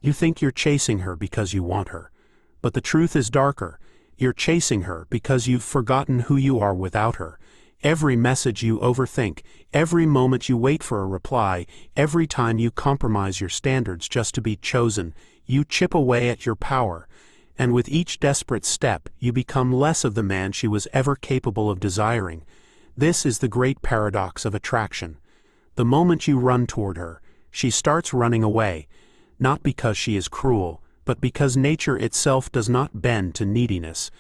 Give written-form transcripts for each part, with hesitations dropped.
You think you're chasing her because you want her. But the truth is darker. You're chasing her because you've forgotten who you are without her. Every message you overthink, every moment you wait for a reply, every time you compromise your standards just to be chosen, you chip away at your power. And with each desperate step, you become less of the man she was ever capable of desiring. This is the great paradox of attraction. The moment you run toward her, she starts running away, not because she is cruel, but because nature itself does not bend to neediness.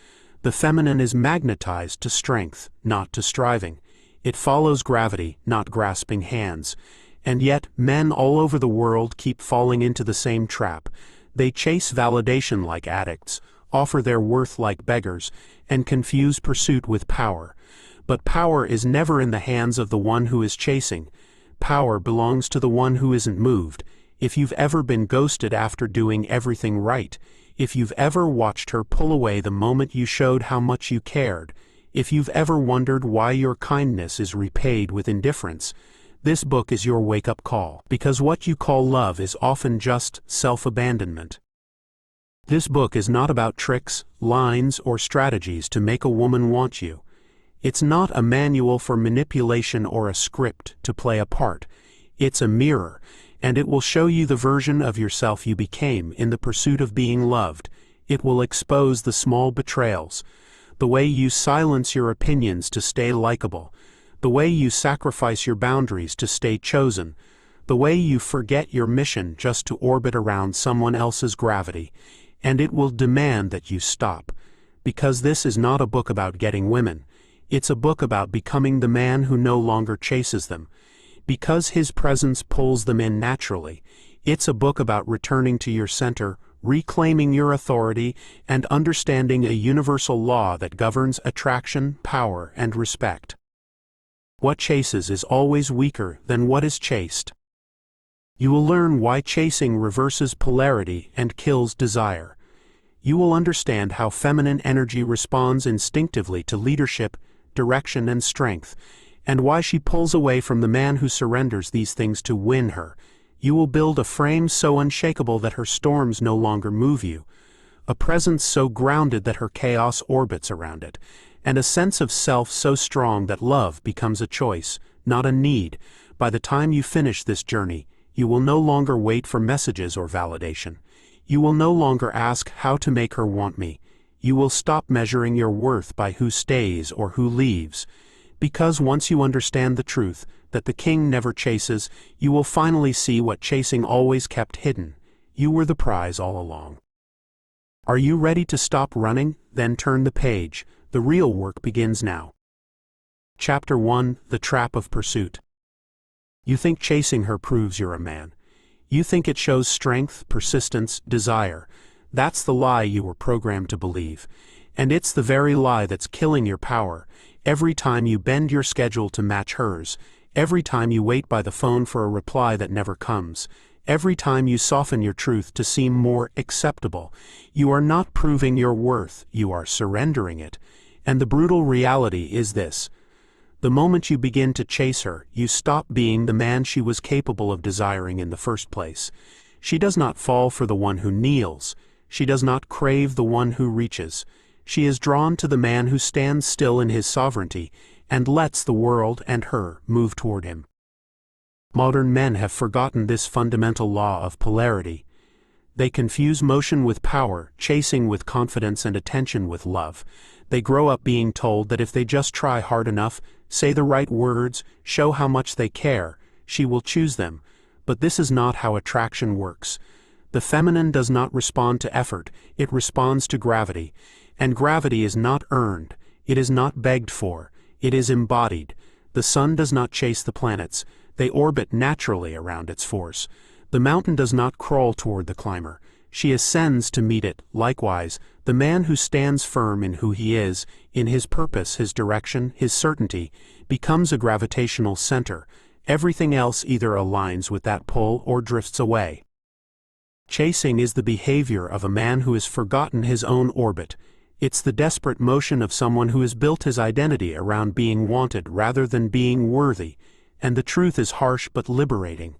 The feminine is magnetized to strength, not to striving. It follows gravity, not grasping hands. And yet, men all over the world keep falling into the same trap. They chase validation like addicts, offer their worth like beggars, and confuse pursuit with power. But power is never in the hands of the one who is chasing. Power belongs to the one who isn't moved. If you've ever been ghosted after doing everything right, if you've ever watched her pull away the moment you showed how much you cared, if you've ever wondered why your kindness is repaid with indifference, this book is your wake-up call, because what you call love is often just self-abandonment. This book is not about tricks, lines, or strategies to make a woman want you. It's not a manual for manipulation or a script to play a part. It's a mirror, and it will show you the version of yourself you became in the pursuit of being loved. It will expose the small betrayals, the way you silence your opinions to stay likable, the way you sacrifice your boundaries to stay chosen, the way you forget your mission just to orbit around someone else's gravity, and it will demand that you stop. Because this is not a book about getting women. It's a book about becoming the man who no longer chases them. Because his presence pulls them in naturally. It's a book about returning to your center, reclaiming your authority, and understanding a universal law that governs attraction, power, and respect. What chases is always weaker than what is chased. You will learn why chasing reverses polarity and kills desire. You will understand how feminine energy responds instinctively to leadership, direction, and strength, and why she pulls away from the man who surrenders these things to win her. You will build a frame so unshakable that her storms no longer move you, a presence so grounded that her chaos orbits around it, and a sense of self so strong that love becomes a choice, not a need. By the time you finish this journey, you will no longer wait for messages or validation. You will no longer ask how to make her want me. You will stop measuring your worth by who stays or who leaves. Because once you understand the truth, that the king never chases, you will finally see what chasing always kept hidden. You were the prize all along. Are you ready to stop running? Then turn the page. The real work begins now. Chapter 1: The Trap of Pursuit. You think chasing her proves you're a man. You think it shows strength, persistence, desire. That's the lie you were programmed to believe. And it's the very lie that's killing your power. Every time you bend your schedule to match hers, every time you wait by the phone for a reply that never comes, every time you soften your truth to seem more acceptable, you are not proving your worth, you are surrendering it. And the brutal reality is this: the moment you begin to chase her, you stop being the man she was capable of desiring in the first place. She does not fall for the one who kneels. She does not crave the one who reaches. She is drawn to the man who stands still in his sovereignty and lets the world and her move toward him. Modern men have forgotten this fundamental law of polarity. They confuse motion with power, chasing with confidence, and attention with love. They grow up being told that if they just try hard enough, say the right words, show how much they care, she will choose them. But this is not how attraction works. The feminine does not respond to effort, it responds to gravity. And gravity is not earned, it is not begged for, it is embodied. The sun does not chase the planets, they orbit naturally around its force. The mountain does not crawl toward the climber, she ascends to meet it. Likewise, the man who stands firm in who he is, in his purpose, his direction, his certainty, becomes a gravitational center. Everything else either aligns with that pull or drifts away. Chasing is the behavior of a man who has forgotten his own orbit. It's the desperate motion of someone who has built his identity around being wanted rather than being worthy. And the truth is harsh but liberating.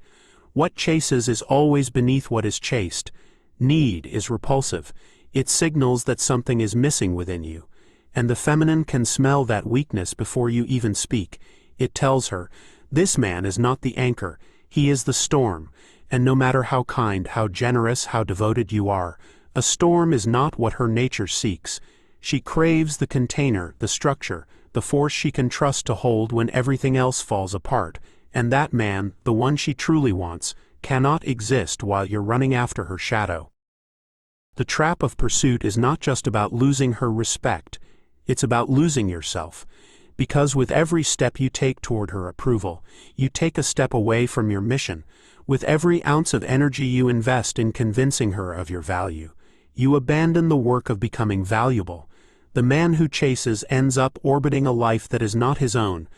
What chases is always beneath what is chased. Need is repulsive. It signals that something is missing within you. And the feminine can smell that weakness before you even speak. It tells her, this man is not the anchor, he is the storm. And no matter how kind, how generous, how devoted you are, a storm is not what her nature seeks. She craves the container, the structure, the force she can trust to hold when everything else falls apart. And that man, the one she truly wants, cannot exist while you're running after her shadow. The trap of pursuit is not just about losing her respect, it's about losing yourself. Because with every step you take toward her approval, you take a step away from your mission. With every ounce of energy you invest in convincing her of your value, you abandon the work of becoming valuable. The man who chases ends up orbiting a life that is not his own,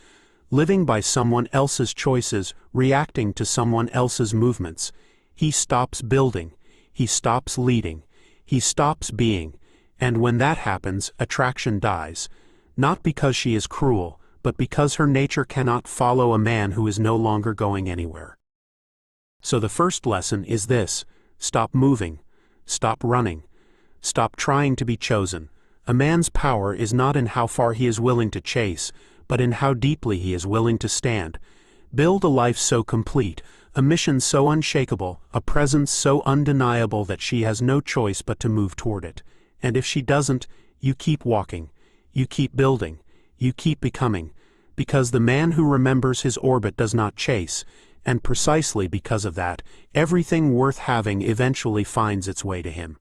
living by someone else's choices, reacting to someone else's movements. He stops building, he stops leading, he stops being, and when that happens, attraction dies. Not because she is cruel, but because her nature cannot follow a man who is no longer going anywhere. So the first lesson is this: stop moving, stop running, stop trying to be chosen. A man's power is not in how far he is willing to chase, but in how deeply he is willing to stand. Build a life so complete, a mission so unshakable, a presence so undeniable that she has no choice but to move toward it. And if she doesn't, you keep walking, you keep building, you keep becoming, because the man who remembers his orbit does not chase, and precisely because of that, everything worth having eventually finds its way to him.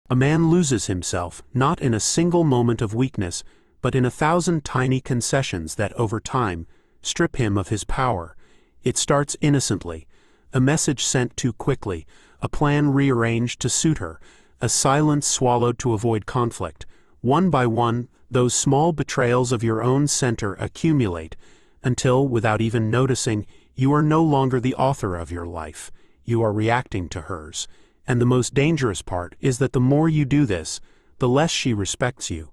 A man loses himself, not in a single moment of weakness, but in 1,000 tiny concessions that, over time, strip him of his power. It starts innocently, a message sent too quickly, a plan rearranged to suit her, a silence swallowed to avoid conflict. One by one, those small betrayals of your own center accumulate, until, without even noticing, you are no longer the author of your life. You are reacting to hers. And the most dangerous part is that the more you do this, the less she respects you.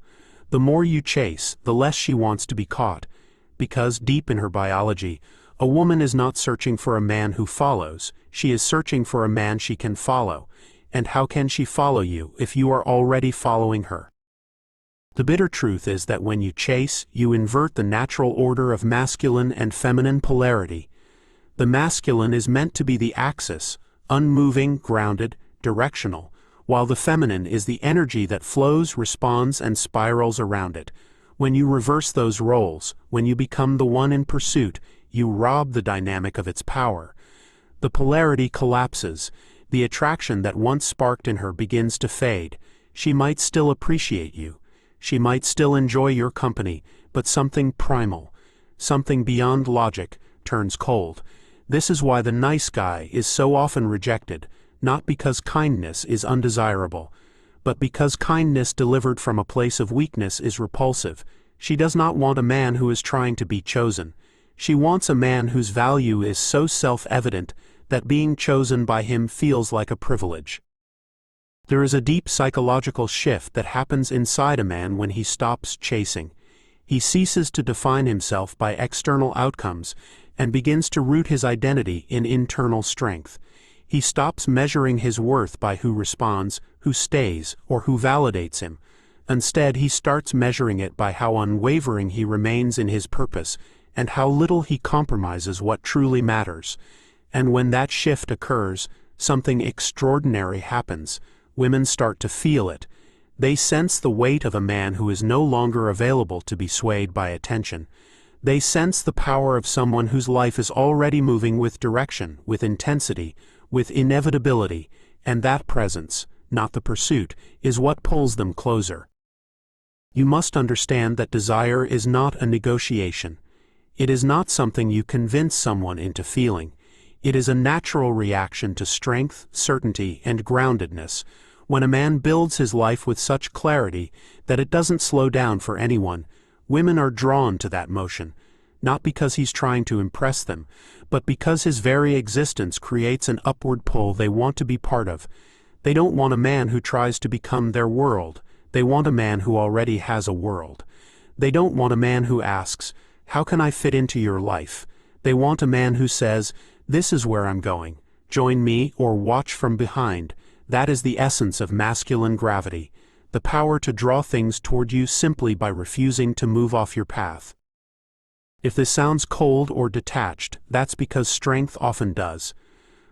The more you chase, the less she wants to be caught. Because deep in her biology, a woman is not searching for a man who follows, she is searching for a man she can follow. And how can she follow you if you are already following her? The bitter truth is that when you chase, you invert the natural order of masculine and feminine polarity. The masculine is meant to be the axis, unmoving, grounded, directional, while the feminine is the energy that flows, responds, and spirals around it. When you reverse those roles, when you become the one in pursuit, you rob the dynamic of its power. The polarity collapses. The attraction that once sparked in her begins to fade. She might still appreciate you. She might still enjoy your company, but something primal, something beyond logic, turns cold. This is why the nice guy is so often rejected, not because kindness is undesirable, but because kindness delivered from a place of weakness is repulsive. She does not want a man who is trying to be chosen. She wants a man whose value is so self-evident that being chosen by him feels like a privilege. There is a deep psychological shift that happens inside a man when he stops chasing. He ceases to define himself by external outcomes and begins to root his identity in internal strength. He stops measuring his worth by who responds, who stays, or who validates him. Instead, he starts measuring it by how unwavering he remains in his purpose and how little he compromises what truly matters. And when that shift occurs, something extraordinary happens. Women start to feel it. They sense the weight of a man who is no longer available to be swayed by attention. They sense the power of someone whose life is already moving with direction, with intensity, with inevitability, and that presence, not the pursuit, is what pulls them closer. You must understand that desire is not a negotiation. It is not something you convince someone into feeling. It is a natural reaction to strength, certainty, and groundedness. When a man builds his life with such clarity that it doesn't slow down for anyone, women are drawn to that motion, not because he's trying to impress them, but because his very existence creates an upward pull they want to be part of. They don't want a man who tries to become their world. They want a man who already has a world. They don't want a man who asks, "How can I fit into your life?" They want a man who says, "This is where I'm going. Join me or watch from behind." That is the essence of masculine gravity, the power to draw things toward you simply by refusing to move off your path. If this sounds cold or detached, that's because strength often does.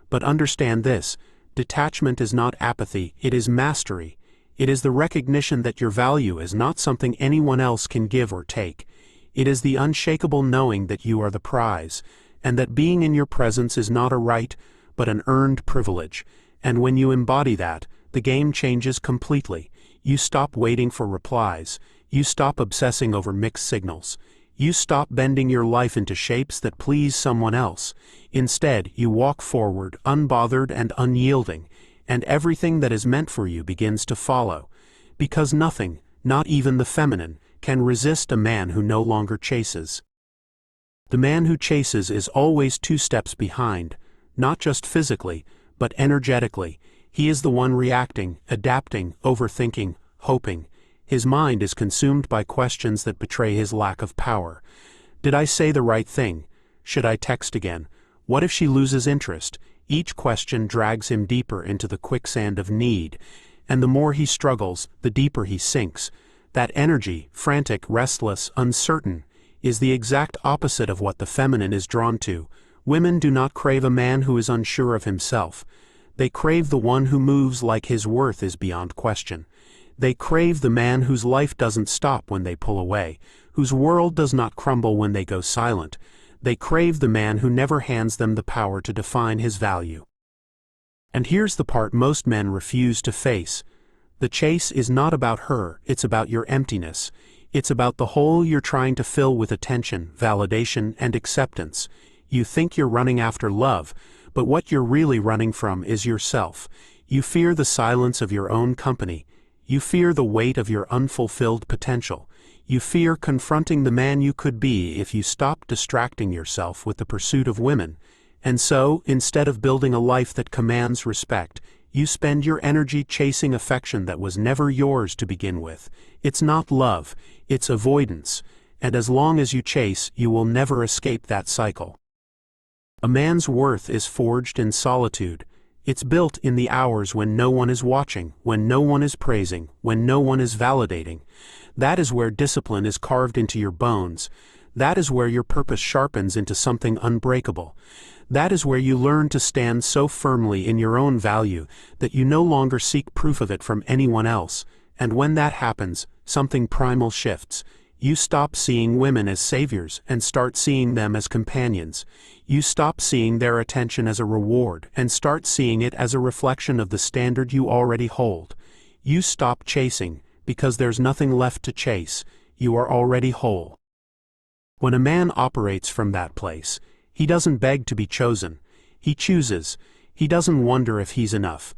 But understand this: detachment is not apathy, it is mastery. It is the recognition that your value is not something anyone else can give or take. It is the unshakable knowing that you are the prize, and that being in your presence is not a right, but an earned privilege. And when you embody that, the game changes completely. You stop waiting for replies. You stop obsessing over mixed signals. You stop bending your life into shapes that please someone else. Instead, you walk forward, unbothered and unyielding, and everything that is meant for you begins to follow. Because nothing, not even the feminine, can resist a man who no longer chases. The man who chases is always 2 steps behind, not just physically, but energetically. He is the one reacting, adapting, overthinking, hoping. His mind is consumed by questions that betray his lack of power. Did I say the right thing? Should I text again? What if she loses interest? Each question drags him deeper into the quicksand of need, and the more he struggles, the deeper he sinks. That energy, frantic, restless, uncertain, is the exact opposite of what the feminine is drawn to. Women do not crave a man who is unsure of himself. They crave the one who moves like his worth is beyond question. They crave the man whose life doesn't stop when they pull away, whose world does not crumble when they go silent. They crave the man who never hands them the power to define his value. And here's the part most men refuse to face. The chase is not about her, it's about your emptiness. It's about the hole you're trying to fill with attention, validation, and acceptance. You think you're running after love, but what you're really running from is yourself. You fear the silence of your own company. You fear the weight of your unfulfilled potential. You fear confronting the man you could be if you stopped distracting yourself with the pursuit of women. And so, instead of building a life that commands respect, you spend your energy chasing affection that was never yours to begin with. It's not love, it's avoidance. And as long as you chase, you will never escape that cycle. A man's worth is forged in solitude. It's built in the hours when no one is watching, when no one is praising, when no one is validating. That is where discipline is carved into your bones. That is where your purpose sharpens into something unbreakable. That is where you learn to stand so firmly in your own value that you no longer seek proof of it from anyone else. And when that happens, something primal shifts. You stop seeing women as saviors and start seeing them as companions. You stop seeing their attention as a reward and start seeing it as a reflection of the standard you already hold. You stop chasing because there's nothing left to chase. You are already whole. When a man operates from that place, he doesn't beg to be chosen. He chooses. He doesn't wonder if he's enough.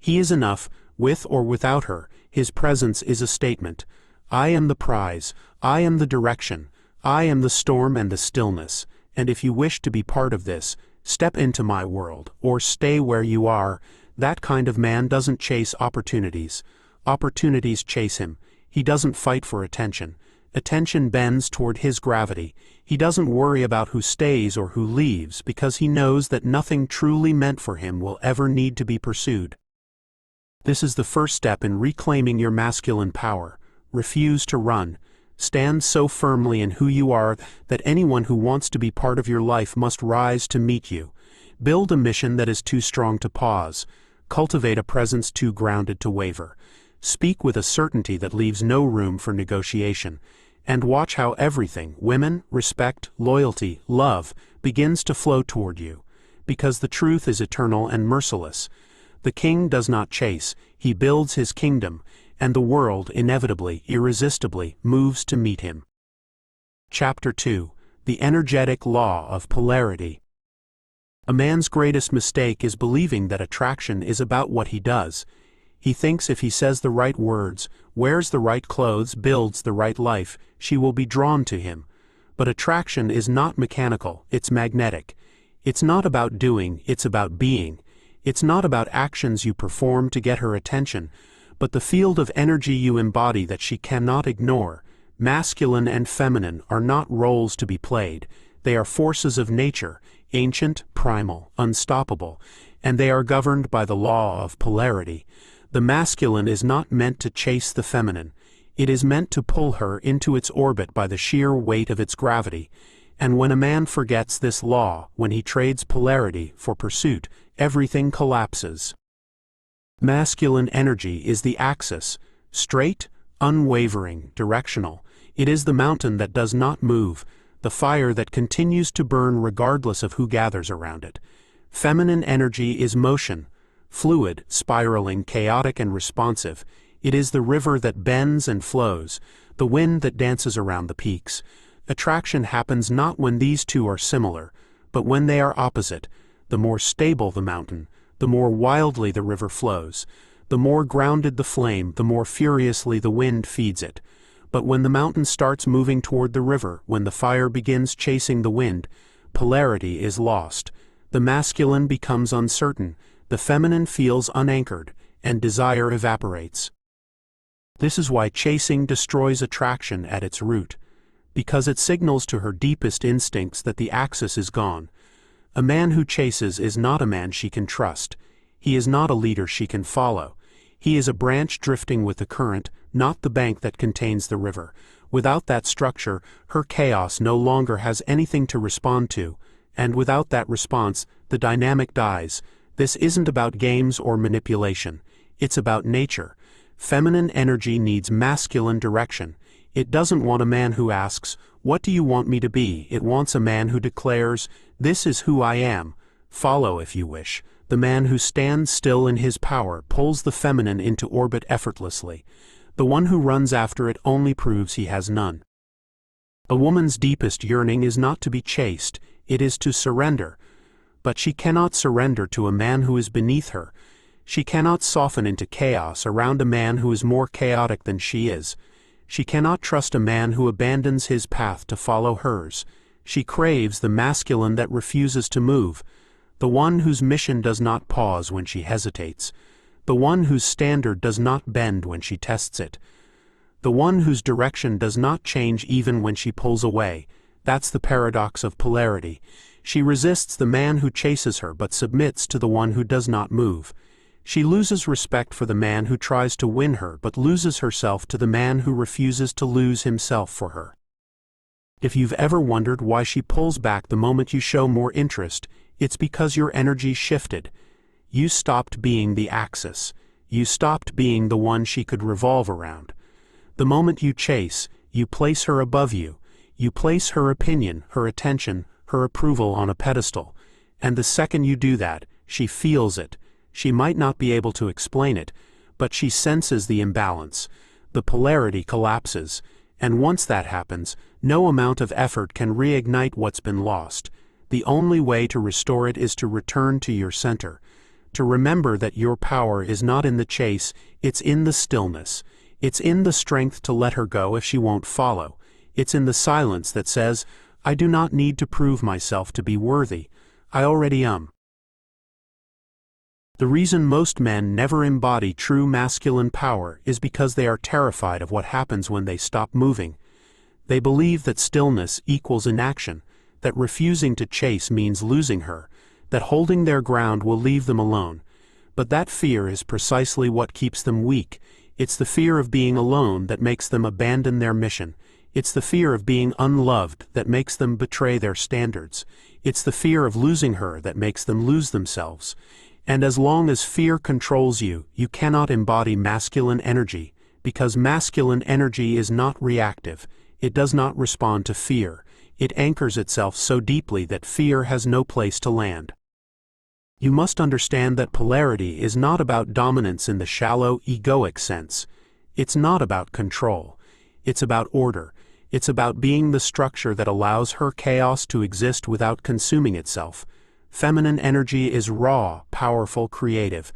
He is enough, with or without her. His presence is a statement. I am the prize. I am the direction. I am the storm and the stillness. And if you wish to be part of this, step into my world, or stay where you are. That kind of man doesn't chase opportunities. Opportunities chase him. He doesn't fight for attention. Attention bends toward his gravity. He doesn't worry about who stays or who leaves because he knows that nothing truly meant for him will ever need to be pursued. This is the first step in reclaiming your masculine power. Refuse to run. Stand so firmly in who you are that anyone who wants to be part of your life must rise to meet you. Build a mission that is too strong to pause. Cultivate a presence too grounded to waver. Speak with a certainty that leaves no room for negotiation. And watch how everything, women, respect, loyalty, love, begins to flow toward you. Because the truth is eternal and merciless. The king does not chase, he builds his kingdom, and the world inevitably, irresistibly, moves to meet him. Chapter 2: The Energetic Law of Polarity. A man's greatest mistake is believing that attraction is about what he does. He thinks if he says the right words, wears the right clothes, builds the right life, she will be drawn to him. But attraction is not mechanical, it's magnetic. It's not about doing, it's about being. It's not about actions you perform to get her attention, but the field of energy you embody that she cannot ignore. Masculine and feminine are not roles to be played. They are forces of nature, ancient, primal, unstoppable, and they are governed by the law of polarity. The masculine is not meant to chase the feminine. It is meant to pull her into its orbit by the sheer weight of its gravity. And when a man forgets this law, when he trades polarity for pursuit, everything collapses. Masculine energy is the axis, straight, unwavering, directional. It is the mountain that does not move, the fire that continues to burn regardless of who gathers around it. Feminine energy is motion, fluid, spiraling, chaotic and responsive. It is the river that bends and flows, the wind that dances around the peaks. Attraction happens not when these two are similar, but when they are opposite. The more stable the mountain, the more wildly the river flows. The more grounded the flame, the more furiously the wind feeds it. But when the mountain starts moving toward the river, when the fire begins chasing the wind, polarity is lost. The masculine becomes uncertain, the feminine feels unanchored, and desire evaporates. This is why chasing destroys attraction at its root, because it signals to her deepest instincts that the axis is gone. A man who chases is not a man she can trust. He is not a leader she can follow. He is a branch drifting with the current, not the bank that contains the river. Without that structure, her chaos no longer has anything to respond to, and without that response, the dynamic dies. This isn't about games or manipulation. It's about nature. Feminine energy needs masculine direction. It doesn't want a man who asks, "What do you want me to be?" It wants a man who declares, "This is who I am. Follow if you wish." The man who stands still in his power pulls the feminine into orbit effortlessly. The one who runs after it only proves he has none. A woman's deepest yearning is not to be chased, it is to surrender. But she cannot surrender to a man who is beneath her. She cannot soften into chaos around a man who is more chaotic than she is. She cannot trust a man who abandons his path to follow hers. She craves the masculine that refuses to move, the one whose mission does not pause when she hesitates, the one whose standard does not bend when she tests it, the one whose direction does not change even when she pulls away. That's the paradox of polarity. She resists the man who chases her but submits to the one who does not move. She loses respect for the man who tries to win her but loses herself to the man who refuses to lose himself for her. If you've ever wondered why she pulls back the moment you show more interest, it's because your energy shifted. You stopped being the axis. You stopped being the one she could revolve around. The moment you chase, you place her above you. You place her opinion, her attention, her approval on a pedestal. And the second you do that, she feels it. She might not be able to explain it, but she senses the imbalance. The polarity collapses, and once that happens, no amount of effort can reignite what's been lost. The only way to restore it is to return to your center, to remember that your power is not in the chase, it's in the stillness. It's in the strength to let her go if she won't follow. It's in the silence that says, "I do not need to prove myself to be worthy. I already am." The reason most men never embody true masculine power is because they are terrified of what happens when they stop moving. They believe that stillness equals inaction, that refusing to chase means losing her, that holding their ground will leave them alone. But that fear is precisely what keeps them weak. It's the fear of being alone that makes them abandon their mission. It's the fear of being unloved that makes them betray their standards. It's the fear of losing her that makes them lose themselves. And as long as fear controls you, you cannot embody masculine energy, because masculine energy is not reactive. It does not respond to fear. It anchors itself so deeply that fear has no place to land. You must understand that polarity is not about dominance in the shallow, egoic sense. It's not about control. It's about order. It's about being the structure that allows her chaos to exist without consuming itself. Feminine energy is raw, powerful, creative.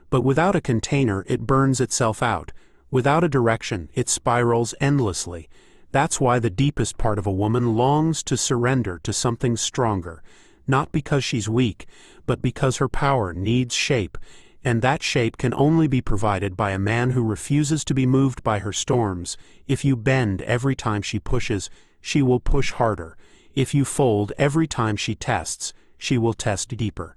But without a container, it burns itself out. Without a direction, it spirals endlessly. That's why the deepest part of a woman longs to surrender to something stronger, not because she's weak, but because her power needs shape, and that shape can only be provided by a man who refuses to be moved by her storms. If you bend every time she pushes, she will push harder. If you fold every time she tests, she will test deeper.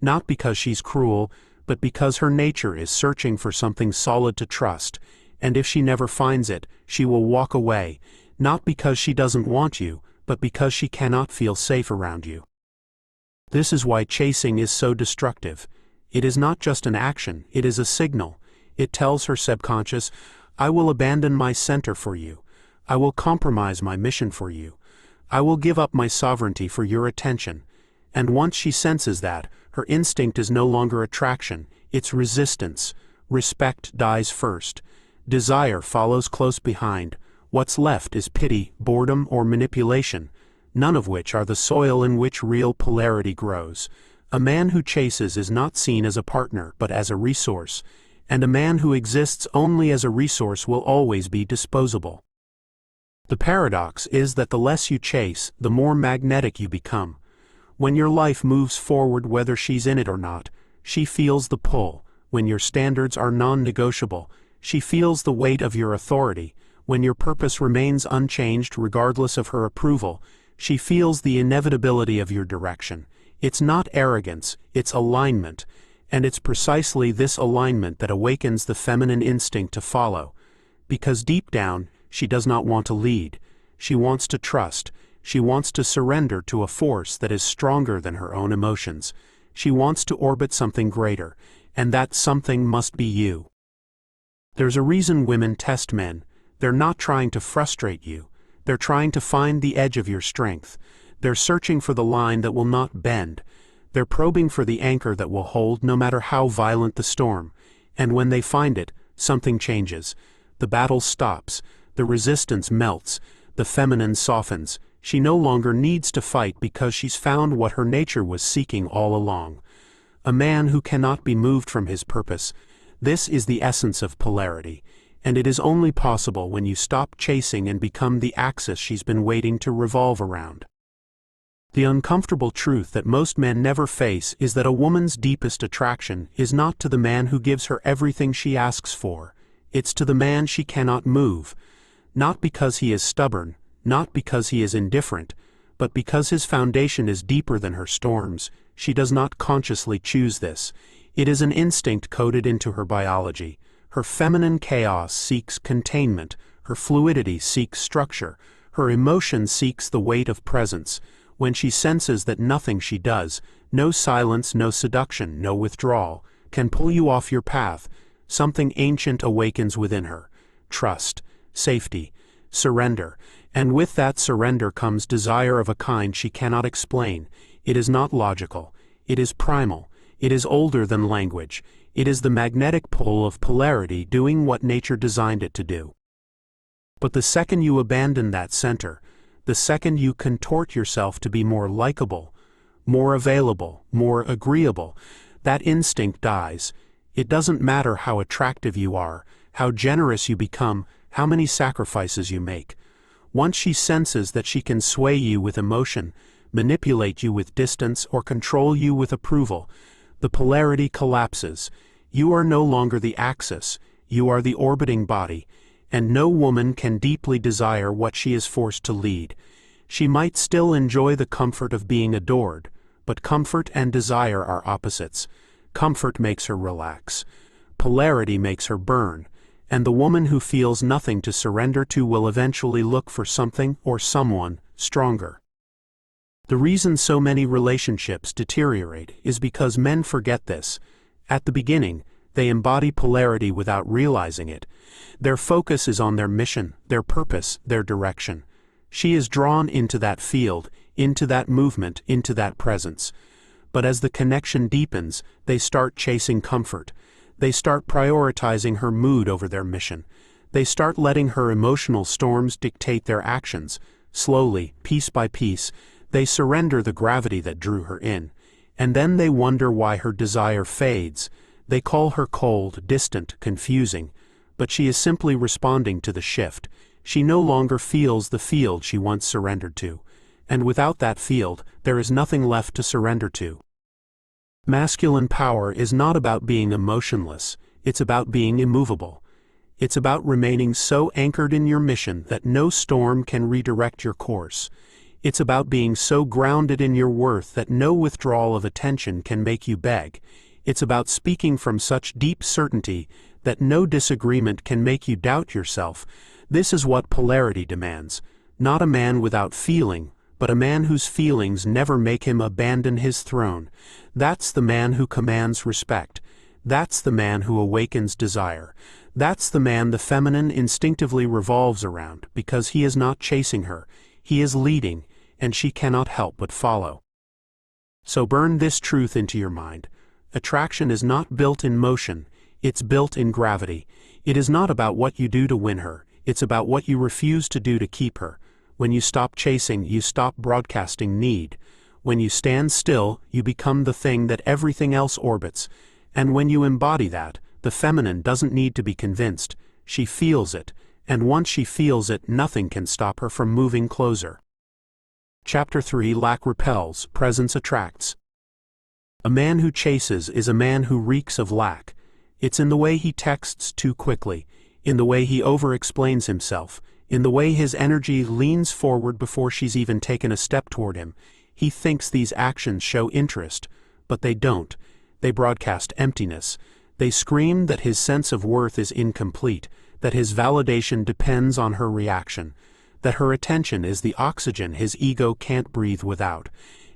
Not because she's cruel, but because her nature is searching for something solid to trust, and if she never finds it, she will walk away, not because she doesn't want you, but because she cannot feel safe around you. This is why chasing is so destructive. It is not just an action, it is a signal. It tells her subconscious, I will abandon my center for you. I will compromise my mission for you. I will give up my sovereignty for your attention. And once she senses that, her instinct is no longer attraction, it's resistance. Respect dies first. Desire follows close behind. What's left is pity, boredom, or manipulation, none of which are the soil in which real polarity grows. A man who chases is not seen as a partner, but as a resource, and a man who exists only as a resource will always be disposable. The paradox is that the less you chase, the more magnetic you become. When your life moves forward whether she's in it or not, she feels the pull. When your standards are non-negotiable, she feels the weight of your authority. When your purpose remains unchanged regardless of her approval, she feels the inevitability of your direction. It's not arrogance, it's alignment, and it's precisely this alignment that awakens the feminine instinct to follow. Because deep down, she does not want to lead. She wants to trust. She wants to surrender to a force that is stronger than her own emotions. She wants to orbit something greater, and that something must be you. There's a reason women test men. They're not trying to frustrate you. They're trying to find the edge of your strength. They're searching for the line that will not bend. They're probing for the anchor that will hold no matter how violent the storm. And when they find it, something changes. The battle stops. The resistance melts. The feminine softens. She no longer needs to fight because she's found what her nature was seeking all along. A man who cannot be moved from his purpose. This is the essence of polarity, and it is only possible when you stop chasing and become the axis she's been waiting to revolve around. The uncomfortable truth that most men never face is that a woman's deepest attraction is not to the man who gives her everything she asks for. It's to the man she cannot move, not because he is stubborn, not because he is indifferent, but because his foundation is deeper than her storms. She does not consciously choose this. It is an instinct coded into her biology. Her feminine chaos seeks containment. Her fluidity seeks structure. Her emotion seeks the weight of presence. When she senses that nothing she does, no silence, no seduction, no withdrawal, can pull you off your path, something ancient awakens within her. Trust, safety, surrender. And with that surrender comes desire of a kind she cannot explain. It is not logical. It is primal. It is older than language. It is the magnetic pull of polarity doing what nature designed it to do. But the second you abandon that center, the second you contort yourself to be more likable, more available, more agreeable, that instinct dies. It doesn't matter how attractive you are, how generous you become, how many sacrifices you make. Once she senses that she can sway you with emotion, manipulate you with distance, or control you with approval, the polarity collapses. You are no longer the axis, you are the orbiting body, and no woman can deeply desire what she is forced to lead. She might still enjoy the comfort of being adored, but comfort and desire are opposites. Comfort makes her relax. Polarity makes her burn. And the woman who feels nothing to surrender to will eventually look for something or someone stronger. The reason so many relationships deteriorate is because men forget this. At the beginning, they embody polarity without realizing it. Their focus is on their mission, their purpose, their direction. She is drawn into that field, into that movement, into that presence. But as the connection deepens, they start chasing comfort. They start prioritizing her mood over their mission. They start letting her emotional storms dictate their actions. Slowly, piece by piece, they surrender the gravity that drew her in. And then they wonder why her desire fades. They call her cold, distant, confusing. But she is simply responding to the shift. She no longer feels the field she once surrendered to. And without that field, there is nothing left to surrender to. Masculine power is not about being emotionless, it's about being immovable. It's about remaining so anchored in your mission that no storm can redirect your course. It's about being so grounded in your worth that no withdrawal of attention can make you beg. It's about speaking from such deep certainty that no disagreement can make you doubt yourself. This is what polarity demands. Not a man without feeling, but a man whose feelings never make him abandon his throne. That's the man who commands respect. That's the man who awakens desire. That's the man the feminine instinctively revolves around, because he is not chasing her. He is leading, and she cannot help but follow. So burn this truth into your mind. Attraction is not built in motion, it's built in gravity. It is not about what you do to win her, it's about what you refuse to do to keep her. When you stop chasing, you stop broadcasting need. When you stand still, you become the thing that everything else orbits. And when you embody that, the feminine doesn't need to be convinced. She feels it, and once she feels it, nothing can stop her from moving closer. Chapter 3: Lack repels, presence attracts. A man who chases is a man who reeks of lack. It's in the way he texts too quickly, in the way he over-explains himself, in the way his energy leans forward before she's even taken a step toward him. He thinks these actions show interest, but they don't. They broadcast emptiness. They scream that his sense of worth is incomplete, that his validation depends on her reaction, that her attention is the oxygen his ego can't breathe without.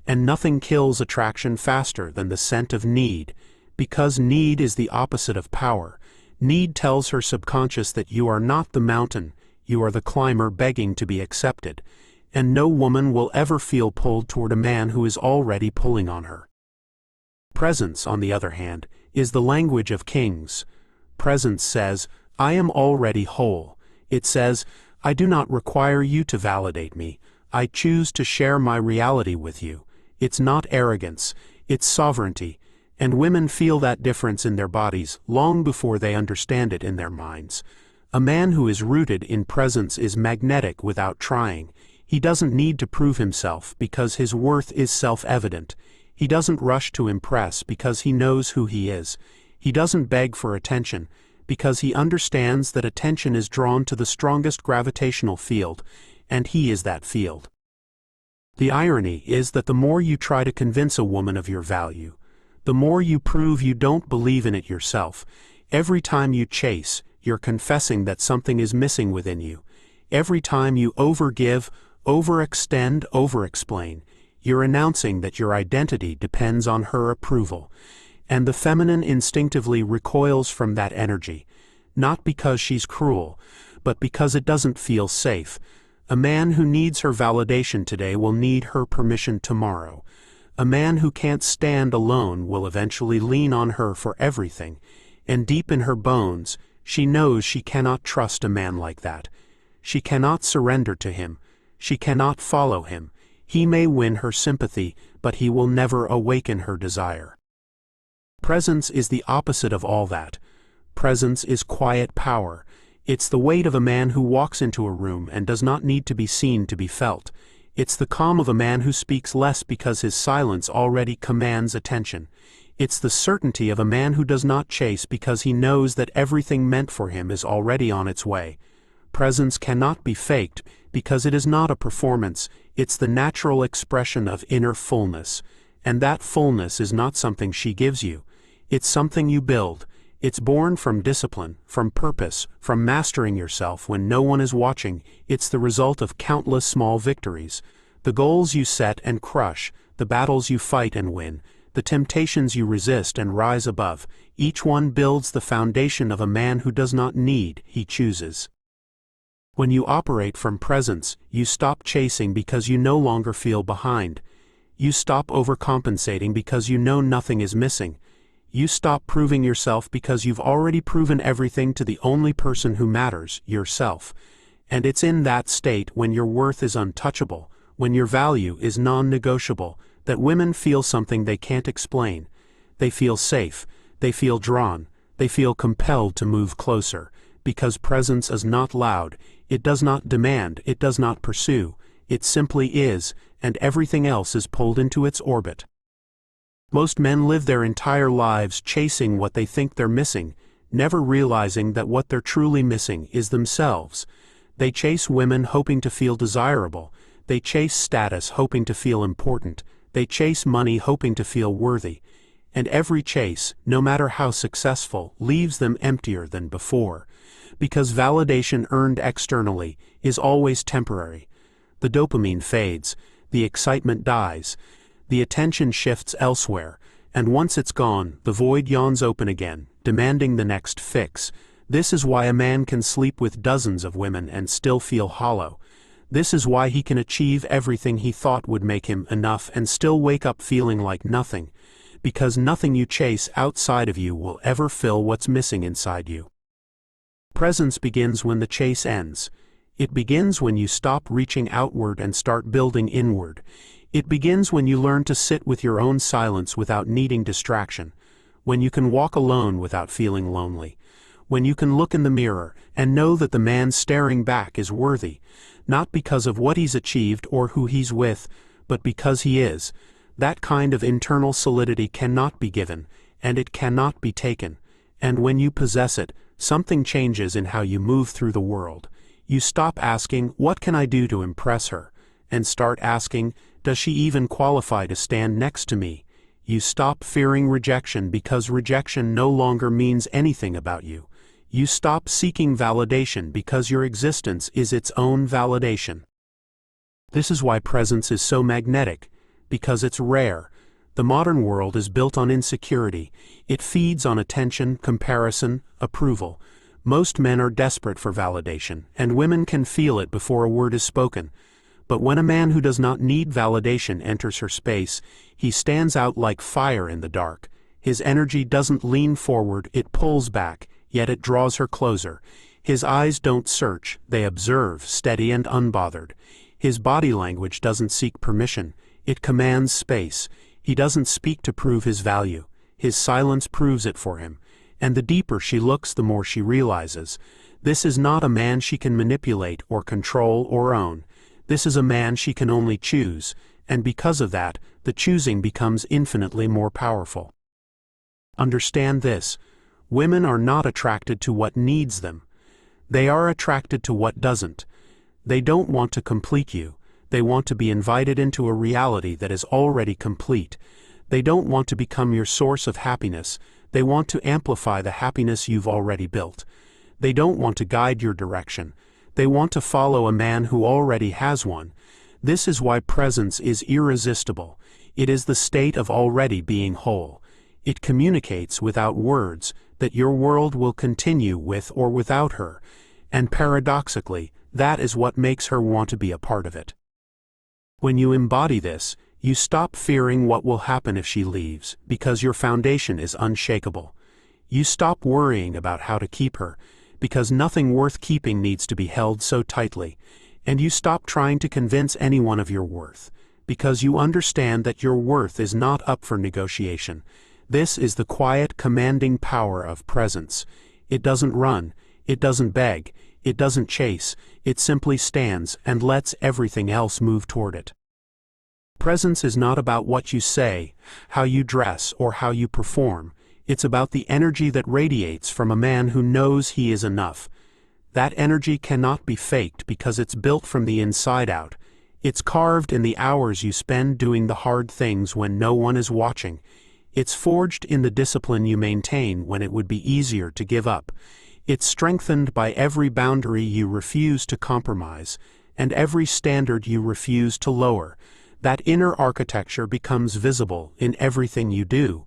And nothing kills attraction faster than the scent of need, because need is the opposite of power. Need tells her subconscious that you are not the mountain, you are the climber begging to be accepted, and no woman will ever feel pulled toward a man who is already pulling on her. Presence, on the other hand, is the language of kings. Presence says, I am already whole. It says, I do not require you to validate me. I choose to share my reality with you. It's not arrogance, it's sovereignty, and women feel that difference in their bodies long before they understand it in their minds. A man who is rooted in presence is magnetic without trying. He doesn't need to prove himself because his worth is self-evident. He doesn't rush to impress because he knows who he is. He doesn't beg for attention because he understands that attention is drawn to the strongest gravitational field, and he is that field. The irony is that the more you try to convince a woman of your value, the more you prove you don't believe in it yourself. Every time you chase, you're confessing that something is missing within you. Every time you overgive, overextend, overexplain, you're announcing that your identity depends on her approval. And the feminine instinctively recoils from that energy, not because she's cruel, but because it doesn't feel safe. A man who needs her validation today will need her permission tomorrow. A man who can't stand alone will eventually lean on her for everything, and deep in her bones, she knows she cannot trust a man like that. She cannot surrender to him. She cannot follow him. He may win her sympathy, but he will never awaken her desire. Presence is the opposite of all that. Presence is quiet power. It's the weight of a man who walks into a room and does not need to be seen to be felt. It's the calm of a man who speaks less because his silence already commands attention. It's the certainty of a man who does not chase because he knows that everything meant for him is already on its way. Presence cannot be faked because it is not a performance, it's the natural expression of inner fullness. And that fullness is not something she gives you. It's something you build. It's born from discipline, from purpose, from mastering yourself when no one is watching. It's the result of countless small victories. The goals you set and crush, the battles you fight and win, the temptations you resist and rise above, each one builds the foundation of a man who does not need, he chooses. When you operate from presence, you stop chasing because you no longer feel behind. You stop overcompensating because you know nothing is missing. You stop proving yourself because you've already proven everything to the only person who matters, yourself. And it's in that state, when your worth is untouchable, when your value is non-negotiable, that women feel something they can't explain. They feel safe, they feel drawn, they feel compelled to move closer, because presence is not loud, it does not demand, it does not pursue, it simply is, and everything else is pulled into its orbit. Most men live their entire lives chasing what they think they're missing, never realizing that what they're truly missing is themselves. They chase women hoping to feel desirable. They chase status hoping to feel important. They chase money hoping to feel worthy. And every chase, no matter how successful, leaves them emptier than before. Because validation earned externally is always temporary. The dopamine fades, the excitement dies, the attention shifts elsewhere, and once it's gone, the void yawns open again, demanding the next fix. This is why a man can sleep with dozens of women and still feel hollow. This is why he can achieve everything he thought would make him enough and still wake up feeling like nothing. Because nothing you chase outside of you will ever fill what's missing inside you. Presence begins when the chase ends. It begins when you stop reaching outward and start building inward. It begins when you learn to sit with your own silence without needing distraction. When you can walk alone without feeling lonely. When you can look in the mirror and know that the man staring back is worthy, not because of what he's achieved or who he's with, but because he is. That kind of internal solidity cannot be given, and it cannot be taken. And when you possess it, something changes in how you move through the world. You stop asking, "What can I do to impress her?" and start asking, "Does she even qualify to stand next to me?" You stop fearing rejection because rejection no longer means anything about you. You stop seeking validation because your existence is its own validation. This is why presence is so magnetic, because it's rare. The modern world is built on insecurity. It feeds on attention, comparison, approval. Most men are desperate for validation, and women can feel it before a word is spoken. But when a man who does not need validation enters her space, he stands out like fire in the dark. His energy doesn't lean forward, it pulls back, yet it draws her closer. His eyes don't search, they observe, steady and unbothered. His body language doesn't seek permission, it commands space. He doesn't speak to prove his value. His silence proves it for him. And the deeper she looks, the more she realizes. This is not a man she can manipulate or control or own. This is a man she can only choose, and because of that, the choosing becomes infinitely more powerful. Understand this: women are not attracted to what needs them. They are attracted to what doesn't. They don't want to complete you. They want to be invited into a reality that is already complete. They don't want to become your source of happiness. They want to amplify the happiness you've already built. They don't want to guide your direction. They want to follow a man who already has one. This is why presence is irresistible. It is the state of already being whole. It communicates without words that your world will continue with or without her, and paradoxically, that is what makes her want to be a part of it. When you embody this, you stop fearing what will happen if she leaves, because your foundation is unshakable. You stop worrying about how to keep her, because nothing worth keeping needs to be held so tightly, and you stop trying to convince anyone of your worth, because you understand that your worth is not up for negotiation. This is the quiet, commanding power of presence. It doesn't run, it doesn't beg, it doesn't chase, it simply stands and lets everything else move toward it. Presence is not about what you say, how you dress, or how you perform. It's about the energy that radiates from a man who knows he is enough. That energy cannot be faked because it's built from the inside out. It's carved in the hours you spend doing the hard things when no one is watching. It's forged in the discipline you maintain when it would be easier to give up. It's strengthened by every boundary you refuse to compromise, and every standard you refuse to lower. That inner architecture becomes visible in everything you do,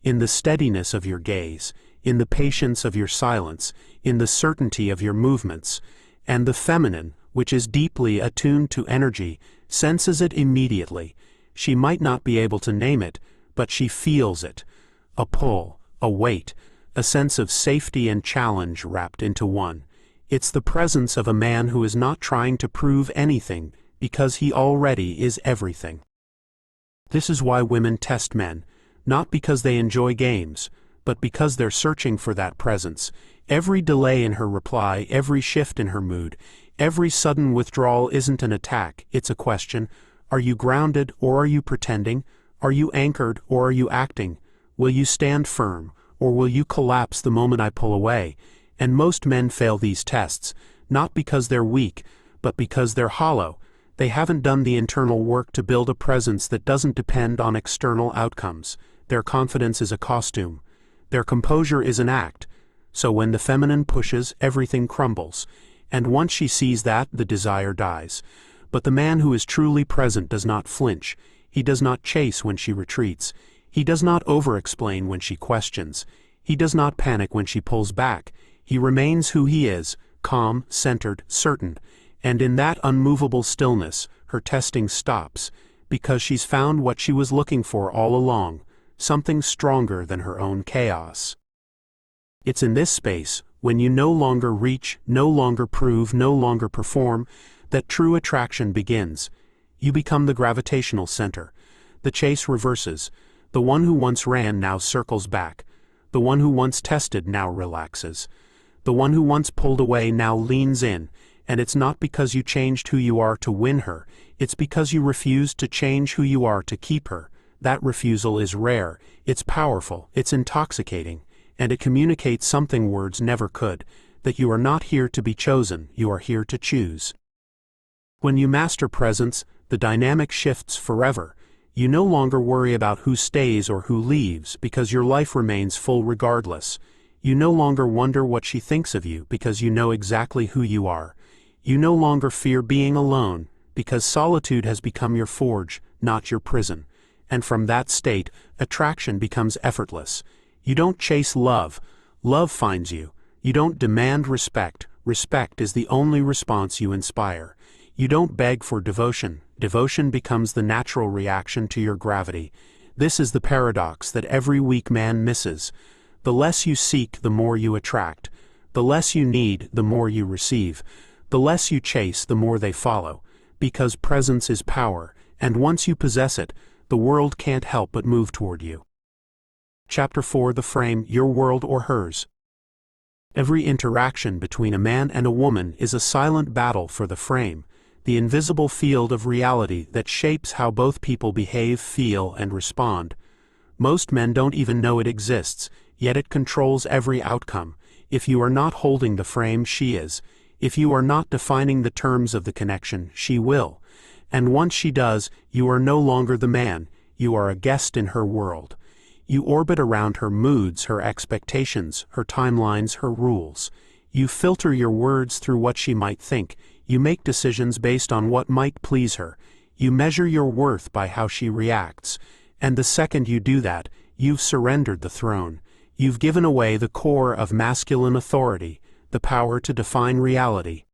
in the steadiness of your gaze, in the patience of your silence, in the certainty of your movements. And the feminine, which is deeply attuned to energy, senses it immediately. She might not be able to name it, but she feels it. A pull, a weight, a sense of safety and challenge wrapped into one. It's the presence of a man who is not trying to prove anything, because he already is everything. This is why women test men, not because they enjoy games, but because they're searching for that presence. Every delay in her reply, every shift in her mood, every sudden withdrawal isn't an attack, it's a question. Are you grounded or are you pretending? Are you anchored or are you acting? Will you stand firm or will you collapse the moment I pull away? And most men fail these tests, not because they're weak, but because they're hollow. They haven't done the internal work to build a presence that doesn't depend on external outcomes. Their confidence is a costume. Their composure is an act. So when the feminine pushes, everything crumbles. And once she sees that, the desire dies. But the man who is truly present does not flinch. He does not chase when she retreats. He does not over-explain when she questions. He does not panic when she pulls back. He remains who he is, calm, centered, certain. And in that unmovable stillness, her testing stops, because she's found what she was looking for all along, something stronger than her own chaos. It's in this space, when you no longer reach, no longer prove, no longer perform, that true attraction begins. You become the gravitational center. The chase reverses. The one who once ran now circles back. The one who once tested now relaxes. The one who once pulled away now leans in. And it's not because you changed who you are to win her, it's because you refused to change who you are to keep her. That refusal is rare, it's powerful, it's intoxicating, and it communicates something words never could, that you are not here to be chosen, you are here to choose. When you master presence, the dynamic shifts forever. You no longer worry about who stays or who leaves, because your life remains full regardless. You no longer wonder what she thinks of you, because you know exactly who you are. You no longer fear being alone, because solitude has become your forge, not your prison. And from that state, attraction becomes effortless. You don't chase love, love finds you. You don't demand respect, respect is the only response you inspire. You don't beg for devotion, devotion becomes the natural reaction to your gravity. This is the paradox that every weak man misses. The less you seek, the more you attract. The less you need, the more you receive. The less you chase, the more they follow, because presence is power, and once you possess it, the world can't help but move toward you. Chapter 4: The Frame, Your World or Hers. Every interaction between a man and a woman is a silent battle for the frame, the invisible field of reality that shapes how both people behave, feel, and respond. Most men don't even know it exists, yet it controls every outcome. If you are not holding the frame, she is. If you are not defining the terms of the connection, she will. And once she does, you are no longer the man, you are a guest in her world. You orbit around her moods, her expectations, her timelines, her rules. You filter your words through what she might think. You make decisions based on what might please her. You measure your worth by how she reacts. And the second you do that, you've surrendered the throne. You've given away the core of masculine authority, the power to define reality.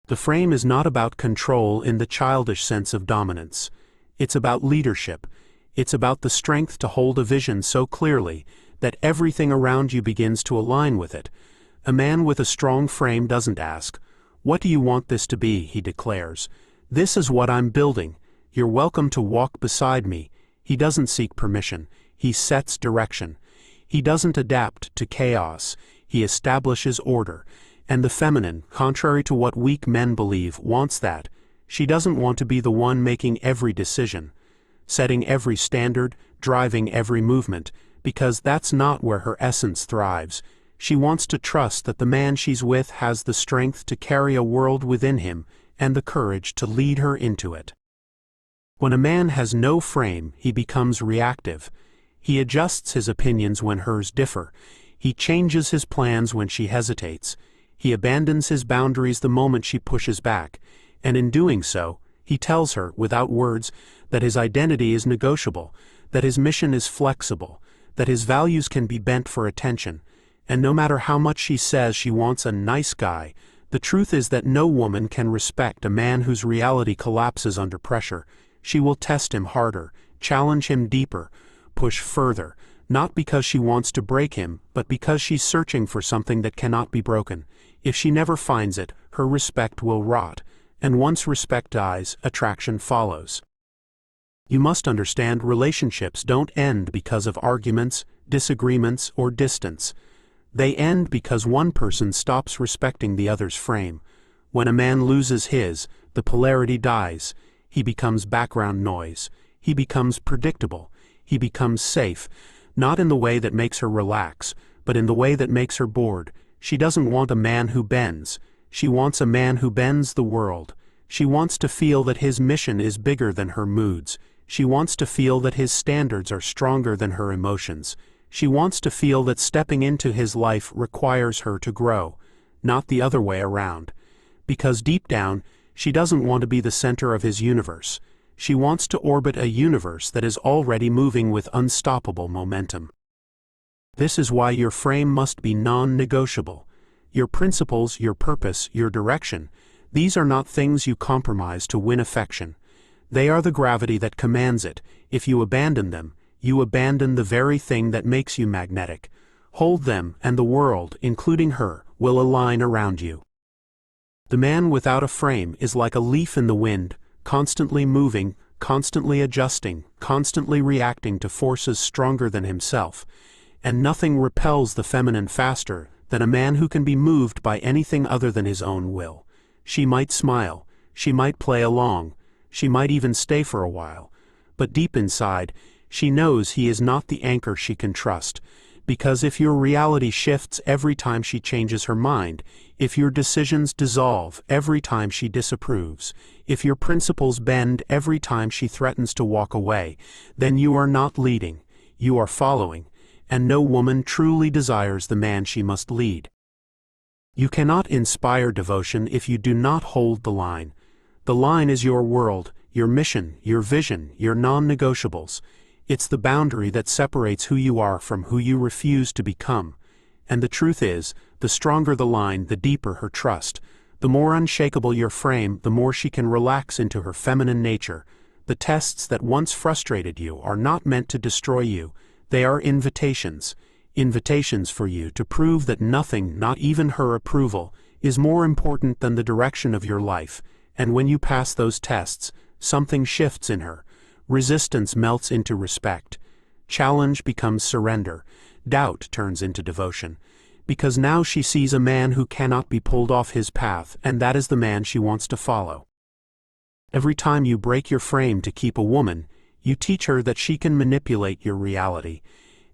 The frame is not about control in the childish sense of dominance. It's about leadership. It's about the strength to hold a vision so clearly that everything around you begins to align with it. A man with a strong frame doesn't ask, "What do you want this to be?" He declares, "This is what I'm building. You're welcome to walk beside me." He doesn't seek permission. He sets direction. He doesn't adapt to chaos. He establishes order. And the feminine, contrary to what weak men believe, wants that. She doesn't want to be the one making every decision, setting every standard, driving every movement, because that's not where her essence thrives. She wants to trust that the man she's with has the strength to carry a world within him and the courage to lead her into it. When a man has no frame, he becomes reactive. He adjusts his opinions when hers differ. He changes his plans when she hesitates. He abandons his boundaries the moment she pushes back. And in doing so, he tells her, without words, that his identity is negotiable, that his mission is flexible, that his values can be bent for attention. And no matter how much she says she wants a nice guy, the truth is that no woman can respect a man whose reality collapses under pressure. She will test him harder, challenge him deeper, push further, not because she wants to break him, but because she's searching for something that cannot be broken. If she never finds it, her respect will rot, and once respect dies, attraction follows. You must understand, relationships don't end because of arguments, disagreements, or distance. They end because one person stops respecting the other's frame. When a man loses his, the polarity dies. He becomes background noise. He becomes predictable. He becomes safe, not in the way that makes her relax, but in the way that makes her bored. She doesn't want a man who bends. She wants a man who bends the world. She wants to feel that his mission is bigger than her moods. She wants to feel that his standards are stronger than her emotions. She wants to feel that stepping into his life requires her to grow, not the other way around. Because deep down, she doesn't want to be the center of his universe. She wants to orbit a universe that is already moving with unstoppable momentum. This is why your frame must be non-negotiable. Your principles, your purpose, your direction, these are not things you compromise to win affection. They are the gravity that commands it. If you abandon them, you abandon the very thing that makes you magnetic. Hold them, and the world, including her, will align around you. The man without a frame is like a leaf in the wind, constantly moving, constantly adjusting, constantly reacting to forces stronger than himself. And nothing repels the feminine faster than a man who can be moved by anything other than his own will. She might smile, she might play along, she might even stay for a while, but deep inside, she knows he is not the anchor she can trust, because if your reality shifts every time she changes her mind, if your decisions dissolve every time she disapproves, if your principles bend every time she threatens to walk away, then you are not leading, you are following, and no woman truly desires the man she must lead. You cannot inspire devotion if you do not hold the line. The line is your world, your mission, your vision, your non-negotiables. It's the boundary that separates who you are from who you refuse to become. And the truth is, the stronger the line, the deeper her trust. The more unshakable your frame, the more she can relax into her feminine nature. The tests that once frustrated you are not meant to destroy you. They are invitations. Invitations for you to prove that nothing, not even her approval, is more important than the direction of your life. And when you pass those tests, something shifts in her. Resistance melts into respect. Challenge becomes surrender. Doubt turns into devotion. Because now she sees a man who cannot be pulled off his path, and that is the man she wants to follow. Every time you break your frame to keep a woman, you teach her that she can manipulate your reality.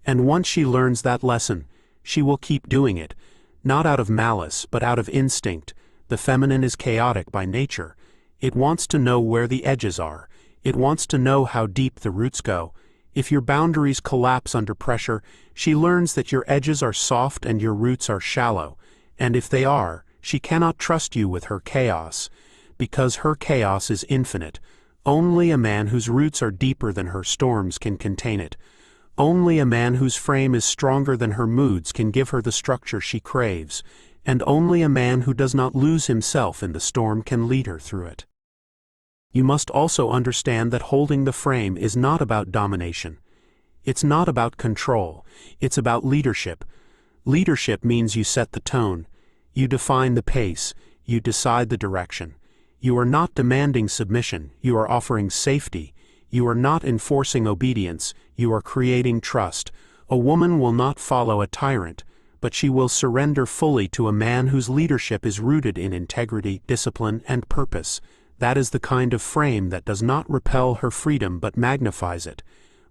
And once she learns that lesson, she will keep doing it, not out of malice, but out of instinct. The feminine is chaotic by nature. It wants to know where the edges are. It wants to know how deep the roots go. If your boundaries collapse under pressure, she learns that your edges are soft and your roots are shallow. And if they are, she cannot trust you with her chaos, because her chaos is infinite. Only a man whose roots are deeper than her storms can contain it. Only a man whose frame is stronger than her moods can give her the structure she craves, and only a man who does not lose himself in the storm can lead her through it. You must also understand that holding the frame is not about domination. It's not about control. It's about leadership. Leadership means you set the tone. You define the pace. You decide the direction. You are not demanding submission. You are offering safety. You are not enforcing obedience. You are creating trust. A woman will not follow a tyrant, but she will surrender fully to a man whose leadership is rooted in integrity, discipline, and purpose. That is the kind of frame that does not repel her freedom but magnifies it.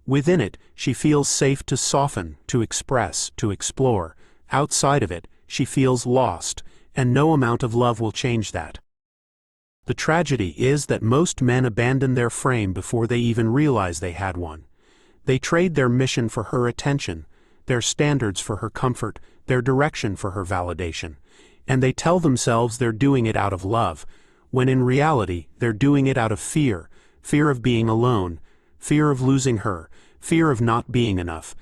Within it, she feels safe to soften, to express, to explore. Outside of it, she feels lost, and no amount of love will change that. The tragedy is that most men abandon their frame before they even realize they had one. They trade their mission for her attention, their standards for her comfort, their direction for her validation. And they tell themselves they're doing it out of love, when in reality they're doing it out of fear, fear of being alone, fear of losing her, fear of not being enough.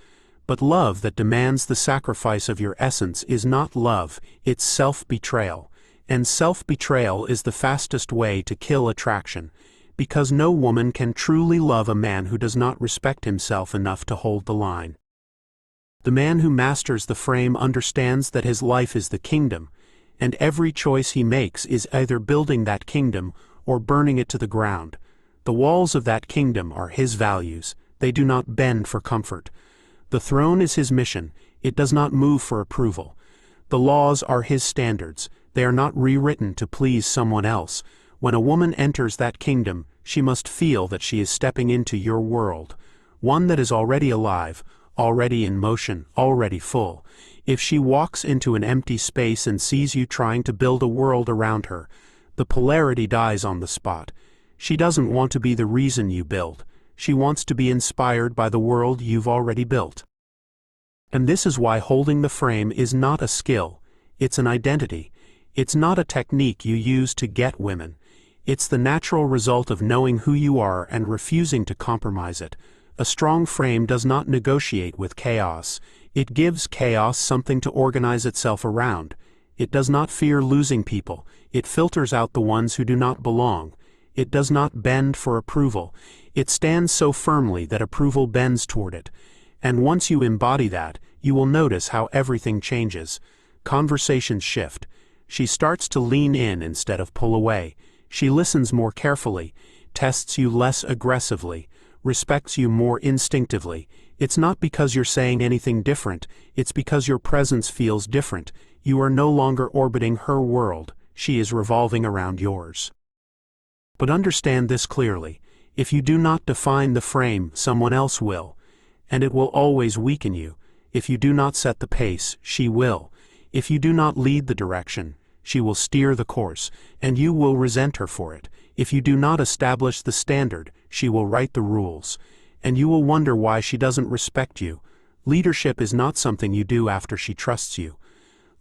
But love that demands the sacrifice of your essence is not love, it's self-betrayal. And self-betrayal is the fastest way to kill attraction, because no woman can truly love a man who does not respect himself enough to hold the line. The man who masters the frame understands that his life is the kingdom, and every choice he makes is either building that kingdom or burning it to the ground. The walls of that kingdom are his values. They do not bend for comfort. The throne is his mission. It does not move for approval. The laws are his standards. They are not rewritten to please someone else. When a woman enters that kingdom, she must feel that she is stepping into your world, one that is already alive, already in motion, already full. If she walks into an empty space and sees you trying to build a world around her, the The polarity dies on the spot. She doesn't want to be the reason you build. She wants to be inspired by the world you've already built. And this is why holding the frame is not a skill, it's an identity. It's not a technique you use to get women. It's the natural result of knowing who you are and refusing to compromise it. A strong frame does not negotiate with chaos. It gives chaos something to organize itself around. It does not fear losing people. It filters out the ones who do not belong. It does not bend for approval. It stands so firmly that approval bends toward it. And once you embody that, you will notice how everything changes. Conversations shift. She starts to lean in instead of pull away. She listens more carefully, tests you less aggressively, respects you more instinctively. It's not because you're saying anything different, it's because your presence feels different. You are no longer orbiting her world, she is revolving around yours. But understand this clearly, if you do not define the frame, someone else will. And it will always weaken you. If you do not set the pace, she will. If you do not lead the direction, she will steer the course, and you will resent her for it. If you do not establish the standard, she will write the rules, and you will wonder why she doesn't respect you. Leadership is not something you do after she trusts you.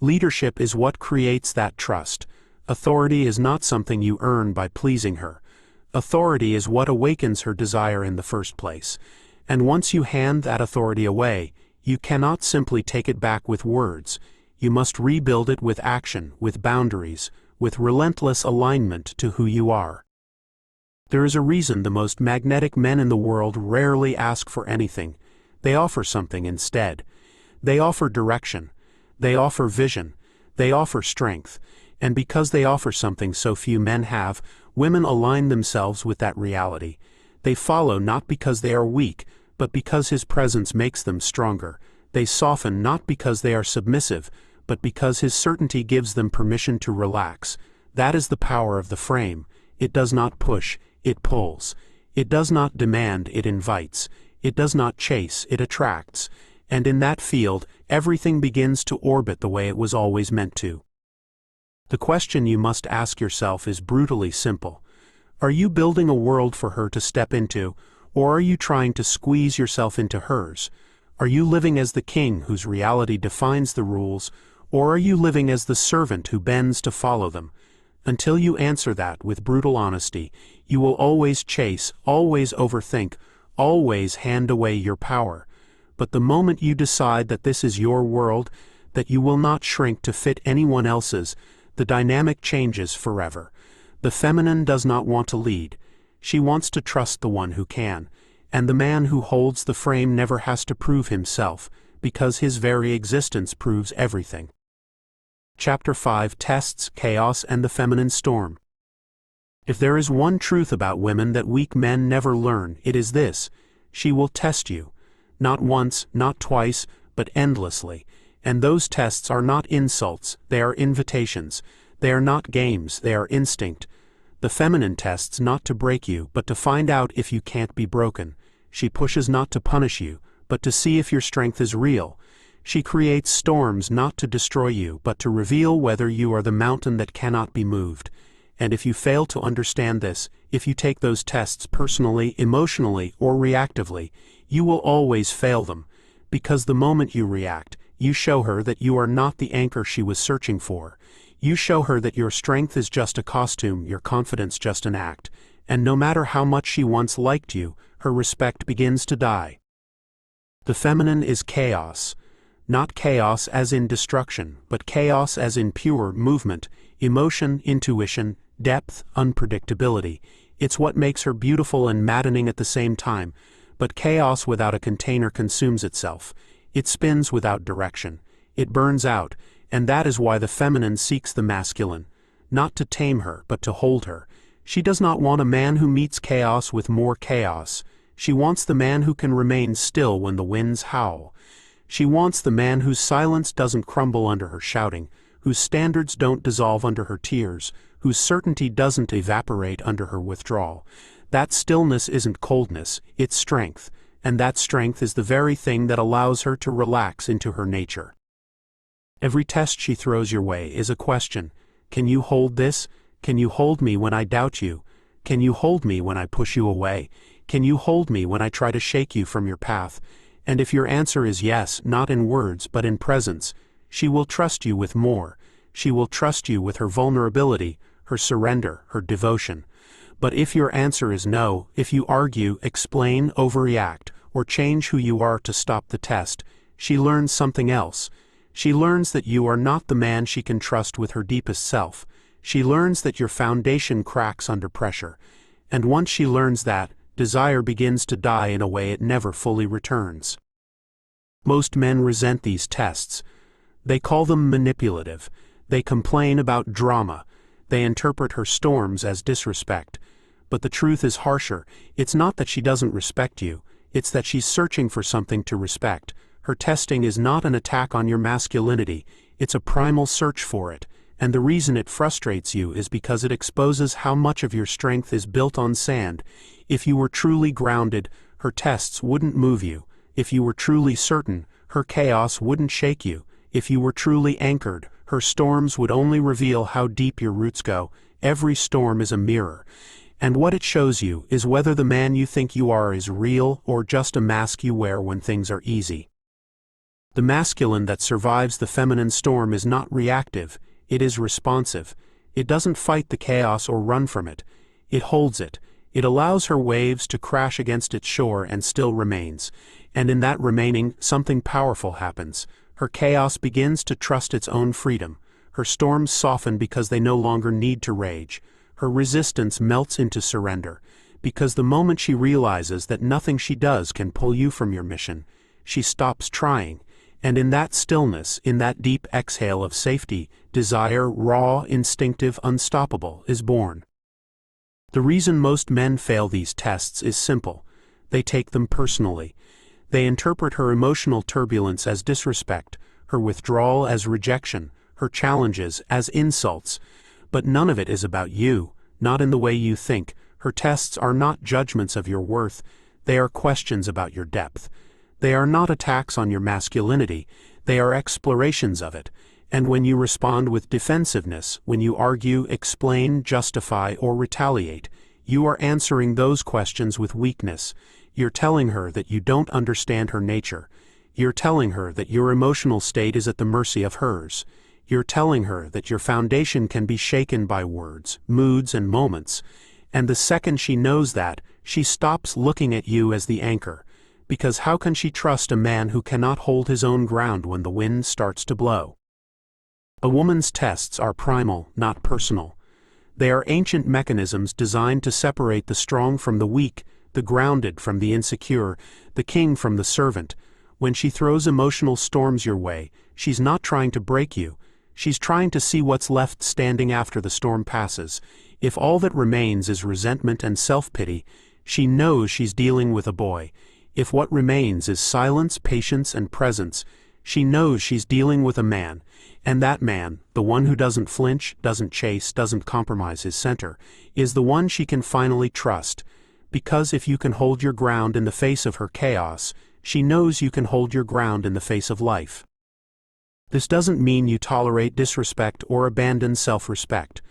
Leadership is what creates that trust. Authority is not something you earn by pleasing her. Authority is what awakens her desire in the first place. And once you hand that authority away, you cannot simply take it back with words. You must rebuild it with action, with boundaries, with relentless alignment to who you are. There is a reason the most magnetic men in the world rarely ask for anything. They offer something instead. They offer direction. They offer vision. They offer strength. And because they offer something so few men have, women align themselves with that reality. They follow not because they are weak, but because his presence makes them stronger. They soften not because they are submissive, but because his certainty gives them permission to relax. That is the power of the frame. It does not push, it pulls. It does not demand, it invites. It does not chase, it attracts. And in that field, everything begins to orbit the way it was always meant to. The question you must ask yourself is brutally simple. Are you building a world for her to step into, or are you trying to squeeze yourself into hers? Are you living as the king whose reality defines the rules, or are you living as the servant who bends to follow them? Until you answer that with brutal honesty, you will always chase, always overthink, always hand away your power. But the moment you decide that this is your world, that you will not shrink to fit anyone else's, the dynamic changes forever. The feminine does not want to lead. She wants to trust the one who can. And the man who holds the frame never has to prove himself, because his very existence proves everything. Chapter 5 Tests, Chaos, and the Feminine Storm. If there is one truth about women that weak men never learn, it is this: she will test you. Not once, not twice, but endlessly. And those tests are not insults, they are invitations. They are not games, they are instinct. The feminine tests not to break you, but to find out if you can't be broken. She pushes not to punish you, but to see if your strength is real. She creates storms not to destroy you, but to reveal whether you are the mountain that cannot be moved. And if you fail to understand this, if you take those tests personally, emotionally, or reactively, you will always fail them. Because the moment you react, you show her that you are not the anchor she was searching for. You show her that your strength is just a costume, your confidence just an act. And no matter how much she once liked you, her respect begins to die. The feminine is chaos. Not chaos as in destruction, but chaos as in pure movement, emotion, intuition, depth, unpredictability. It's what makes her beautiful and maddening at the same time. But chaos without a container consumes itself. It spins without direction. It burns out, and that is why the feminine seeks the masculine. Not to tame her, but to hold her. She does not want a man who meets chaos with more chaos. She wants the man who can remain still when the winds howl. She wants the man whose silence doesn't crumble under her shouting, whose standards don't dissolve under her tears, whose certainty doesn't evaporate under her withdrawal. That stillness isn't coldness, it's strength, and that strength is the very thing that allows her to relax into her nature. Every test she throws your way is a question. Can you hold this? Can you hold me when I doubt you? Can you hold me when I push you away? Can you hold me when I try to shake you from your path? And if your answer is yes, not in words but in presence, she will trust you with more. She will trust you with her vulnerability, her surrender, her devotion. But if your answer is no, if you argue, explain, overreact, or change who you are to stop the test, she learns something else. She learns that you are not the man she can trust with her deepest self. She learns that your foundation cracks under pressure. And once she learns that, desire begins to die in a way it never fully returns. Most men resent these tests. They call them manipulative. They complain about drama. They interpret her storms as disrespect. But the truth is harsher. It's not that she doesn't respect you. It's that she's searching for something to respect. Her testing is not an attack on your masculinity. It's a primal search for it. And the reason it frustrates you is because it exposes how much of your strength is built on sand. If you were truly grounded, her tests wouldn't move you. If you were truly certain, her chaos wouldn't shake you. If you were truly anchored, her storms would only reveal how deep your roots go. Every storm is a mirror. And what it shows you is whether the man you think you are is real or just a mask you wear when things are easy. The masculine that survives the feminine storm is not reactive. It is responsive. It doesn't fight the chaos or run from it. It holds it. It allows her waves to crash against its shore and still remains. And in that remaining, something powerful happens. Her chaos begins to trust its own freedom. Her storms soften because they no longer need to rage. Her resistance melts into surrender. Because the moment she realizes that nothing she does can pull you from your mission, she stops trying. And in that stillness, in that deep exhale of safety, desire, raw, instinctive, unstoppable, is born. The reason most men fail these tests is simple. They take them personally. They interpret her emotional turbulence as disrespect, her withdrawal as rejection, her challenges as insults. But none of it is about you, not in the way you think. Her tests are not judgments of your worth. They are questions about your depth. They are not attacks on your masculinity. They are explorations of it. And when you respond with defensiveness, when you argue, explain, justify, or retaliate, you are answering those questions with weakness. You're telling her that you don't understand her nature. You're telling her that your emotional state is at the mercy of hers. You're telling her that your foundation can be shaken by words, moods, and moments. And the second she knows that, she stops looking at you as the anchor. Because how can she trust a man who cannot hold his own ground when the wind starts to blow? A woman's tests are primal, not personal. They are ancient mechanisms designed to separate the strong from the weak, the grounded from the insecure, the king from the servant. When she throws emotional storms your way, she's not trying to break you. She's trying to see what's left standing after the storm passes. If all that remains is resentment and self-pity, she knows she's dealing with a boy. If what remains is silence, patience, and presence, she knows she's dealing with a man. And that man, the one who doesn't flinch, doesn't chase, doesn't compromise his center, is the one she can finally trust. Because if you can hold your ground in the face of her chaos, she knows you can hold your ground in the face of life. This doesn't mean you tolerate disrespect or abandon self-respect.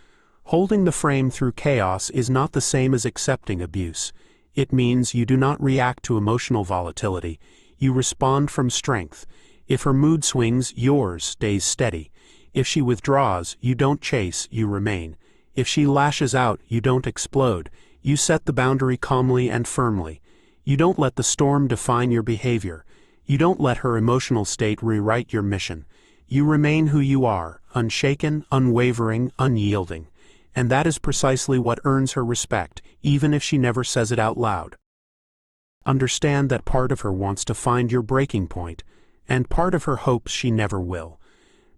Holding the frame through chaos is not the same as accepting abuse. It means you do not react to emotional volatility. You respond from strength. If her mood swings, yours stays steady. If she withdraws, you don't chase, you remain. If she lashes out, you don't explode. You set the boundary calmly and firmly. You don't let the storm define your behavior. You don't let her emotional state rewrite your mission. You remain who you are, unshaken, unwavering, unyielding. And that is precisely what earns her respect, even if she never says it out loud. Understand that part of her wants to find your breaking point, and part of her hopes she never will.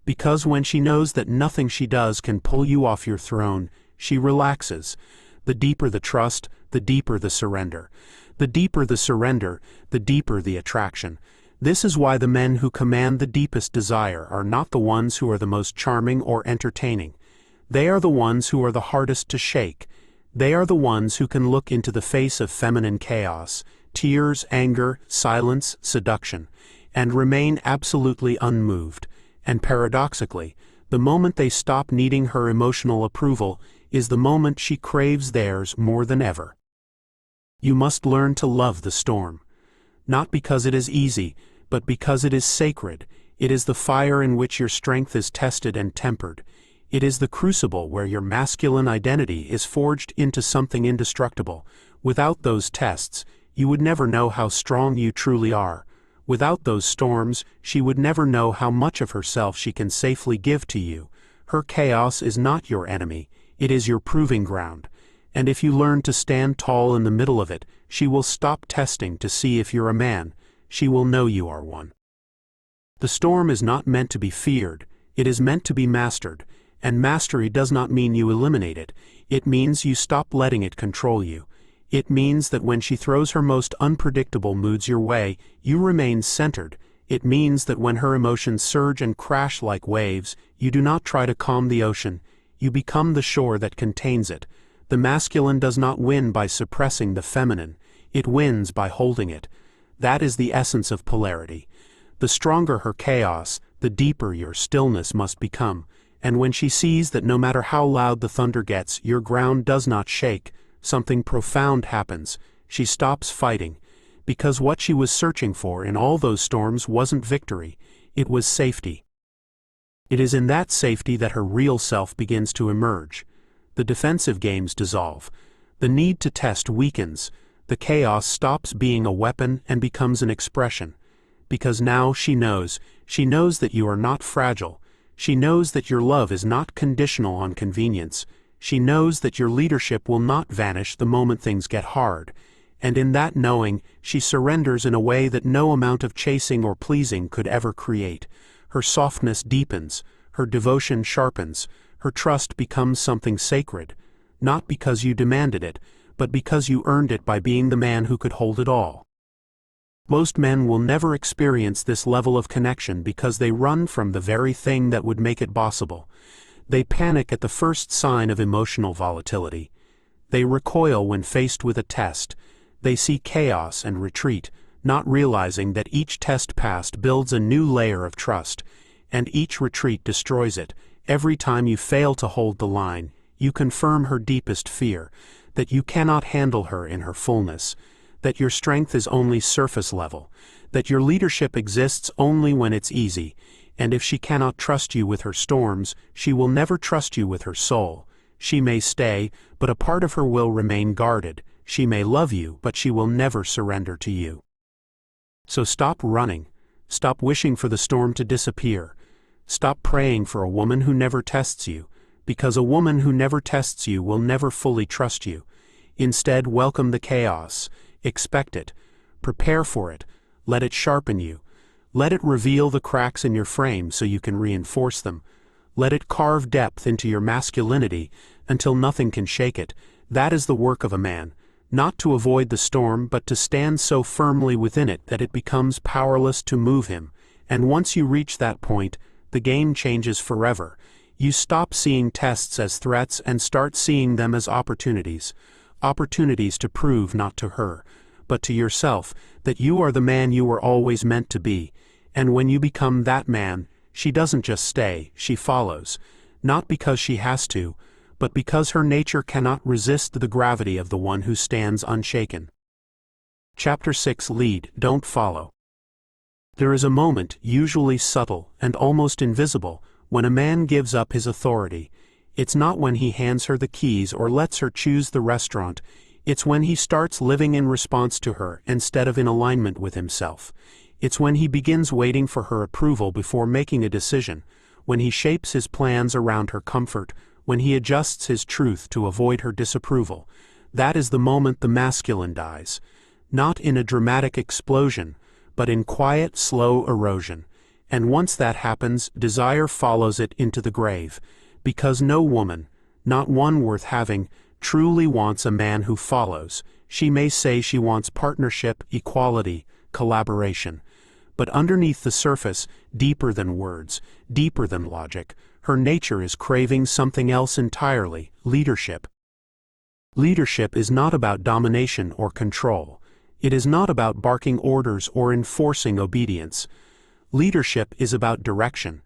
Because when she knows that nothing she does can pull you off your throne, she relaxes. The deeper the trust, the deeper the surrender. The deeper the surrender, the deeper the attraction. This is why the men who command the deepest desire are not the ones who are the most charming or entertaining. They are the ones who are the hardest to shake. They are the ones who can look into the face of feminine chaos, tears, anger, silence, seduction, and remain absolutely unmoved. And paradoxically, The moment they stop needing her emotional approval is the moment she craves theirs more than ever. You must learn to love the storm. Not because it is easy, but because it is sacred. It is the fire in which your strength is tested and tempered. It is the crucible where your masculine identity is forged into something indestructible. Without those tests, you would never know how strong you truly are. Without those storms, she would never know how much of herself she can safely give to you. Her chaos is not your enemy, it is your proving ground. And if you learn to stand tall in the middle of it, she will stop testing to see if you're a man. She will know you are one. The storm is not meant to be feared, it is meant to be mastered. And mastery does not mean you eliminate it, it means you stop letting it control you. It means that when she throws her most unpredictable moods your way, you remain centered. It means that when her emotions surge and crash like waves, you do not try to calm the ocean, you become the shore that contains it. The masculine does not win by suppressing the feminine, it wins by holding it. That is the essence of polarity. The stronger her chaos, the deeper your stillness must become. And when she sees that no matter how loud the thunder gets, your ground does not shake, something profound happens. She stops fighting. Because what she was searching for in all those storms wasn't victory, it was safety. It is in that safety that her real self begins to emerge. The defensive games dissolve. The need to test weakens. The chaos stops being a weapon and becomes an expression. Because now she knows that you are not fragile. She knows that your love is not conditional on convenience. She knows that your leadership will not vanish the moment things get hard. And in that knowing, she surrenders in a way that no amount of chasing or pleasing could ever create. Her softness deepens, her devotion sharpens, her trust becomes something sacred, not because you demanded it, but because you earned it by being the man who could hold it all. Most men will never experience this level of connection because they run from the very thing that would make it possible. They panic at the first sign of emotional volatility. They recoil when faced with a test. They see chaos and retreat, not realizing that each test passed builds a new layer of trust, and each retreat destroys it. Every time you fail to hold the line, you confirm her deepest fear, that you cannot handle her in her fullness, that your strength is only surface level, that your leadership exists only when it's easy, and if she cannot trust you with her storms, she will never trust you with her soul. She may stay, but a part of her will remain guarded. She may love you, but she will never surrender to you. So stop running. Stop wishing for the storm to disappear. Stop praying for a woman who never tests you, because a woman who never tests you will never fully trust you. Instead, welcome the chaos. Expect it. Prepare for it. Let it sharpen you. Let it reveal the cracks in your frame so you can reinforce them. Let it carve depth into your masculinity until nothing can shake it. That is the work of a man, not to avoid the storm but to stand so firmly within it that it becomes powerless to move him. And once you reach that point, the game changes forever. You stop seeing tests as threats and start seeing them as opportunities. Opportunities to prove not to her, but to yourself, that you are the man you were always meant to be. And when you become that man, she doesn't just stay, she follows. Not because she has to, but because her nature cannot resist the gravity of the one who stands unshaken. Chapter 6. Lead, don't follow. There is a moment, usually subtle and almost invisible, when a man gives up his authority. It's not when he hands her the keys or lets her choose the restaurant. It's when he starts living in response to her instead of in alignment with himself. It's when he begins waiting for her approval before making a decision, when he shapes his plans around her comfort, when he adjusts his truth to avoid her disapproval. That is the moment the masculine dies. Not in a dramatic explosion, but in quiet, slow erosion. And once that happens, desire follows it into the grave. Because no woman, not one worth having, truly wants a man who follows. She may say she wants partnership, equality, collaboration. But underneath the surface, deeper than words, deeper than logic, her nature is craving something else entirely: leadership. Leadership is not about domination or control. It is not about barking orders or enforcing obedience. Leadership is about direction.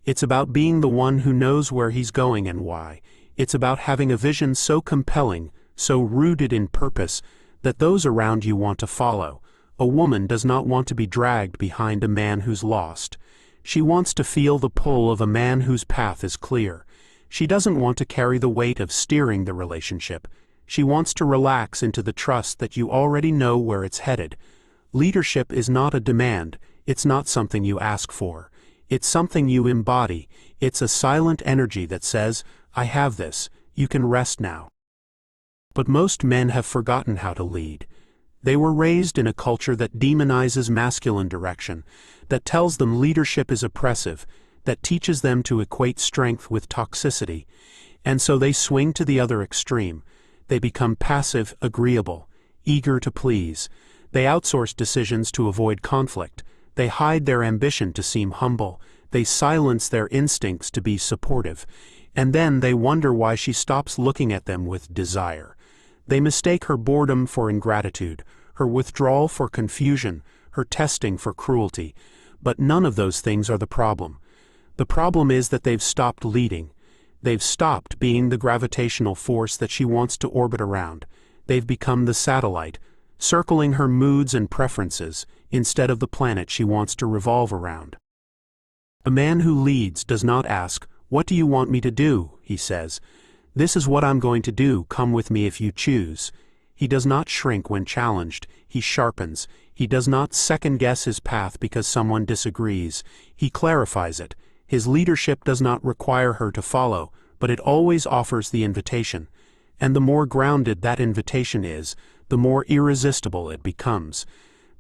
It's about being the one who knows where he's going and why. It's about having a vision so compelling, so rooted in purpose, that those around you want to follow. A woman does not want to be dragged behind a man who's lost. She wants to feel the pull of a man whose path is clear. She doesn't want to carry the weight of steering the relationship. She wants to relax into the trust that you already know where it's headed. Leadership is not a demand. It's not something you ask for. It's something you embody. It's a silent energy that says, I have this, you can rest now. But most men have forgotten how to lead. They were raised in a culture that demonizes masculine direction, that tells them leadership is oppressive, that teaches them to equate strength with toxicity. And so they swing to the other extreme. They become passive, agreeable, eager to please. They outsource decisions to avoid conflict. They hide their ambition to seem humble. They silence their instincts to be supportive. And then they wonder why she stops looking at them with desire. They mistake her boredom for ingratitude, her withdrawal for confusion, her testing for cruelty. But none of those things are the problem. The problem is that they've stopped leading. They've stopped being the gravitational force that she wants to orbit around. They've become the satellite, circling her moods and preferences, instead of the planet she wants to revolve around. A man who leads does not ask, "What do you want me to do?" he says. "This is what I'm going to do, come with me if you choose." He does not shrink when challenged, he sharpens. He does not second-guess his path because someone disagrees. He clarifies it. His leadership does not require her to follow, but it always offers the invitation. And the more grounded that invitation is, the more irresistible it becomes.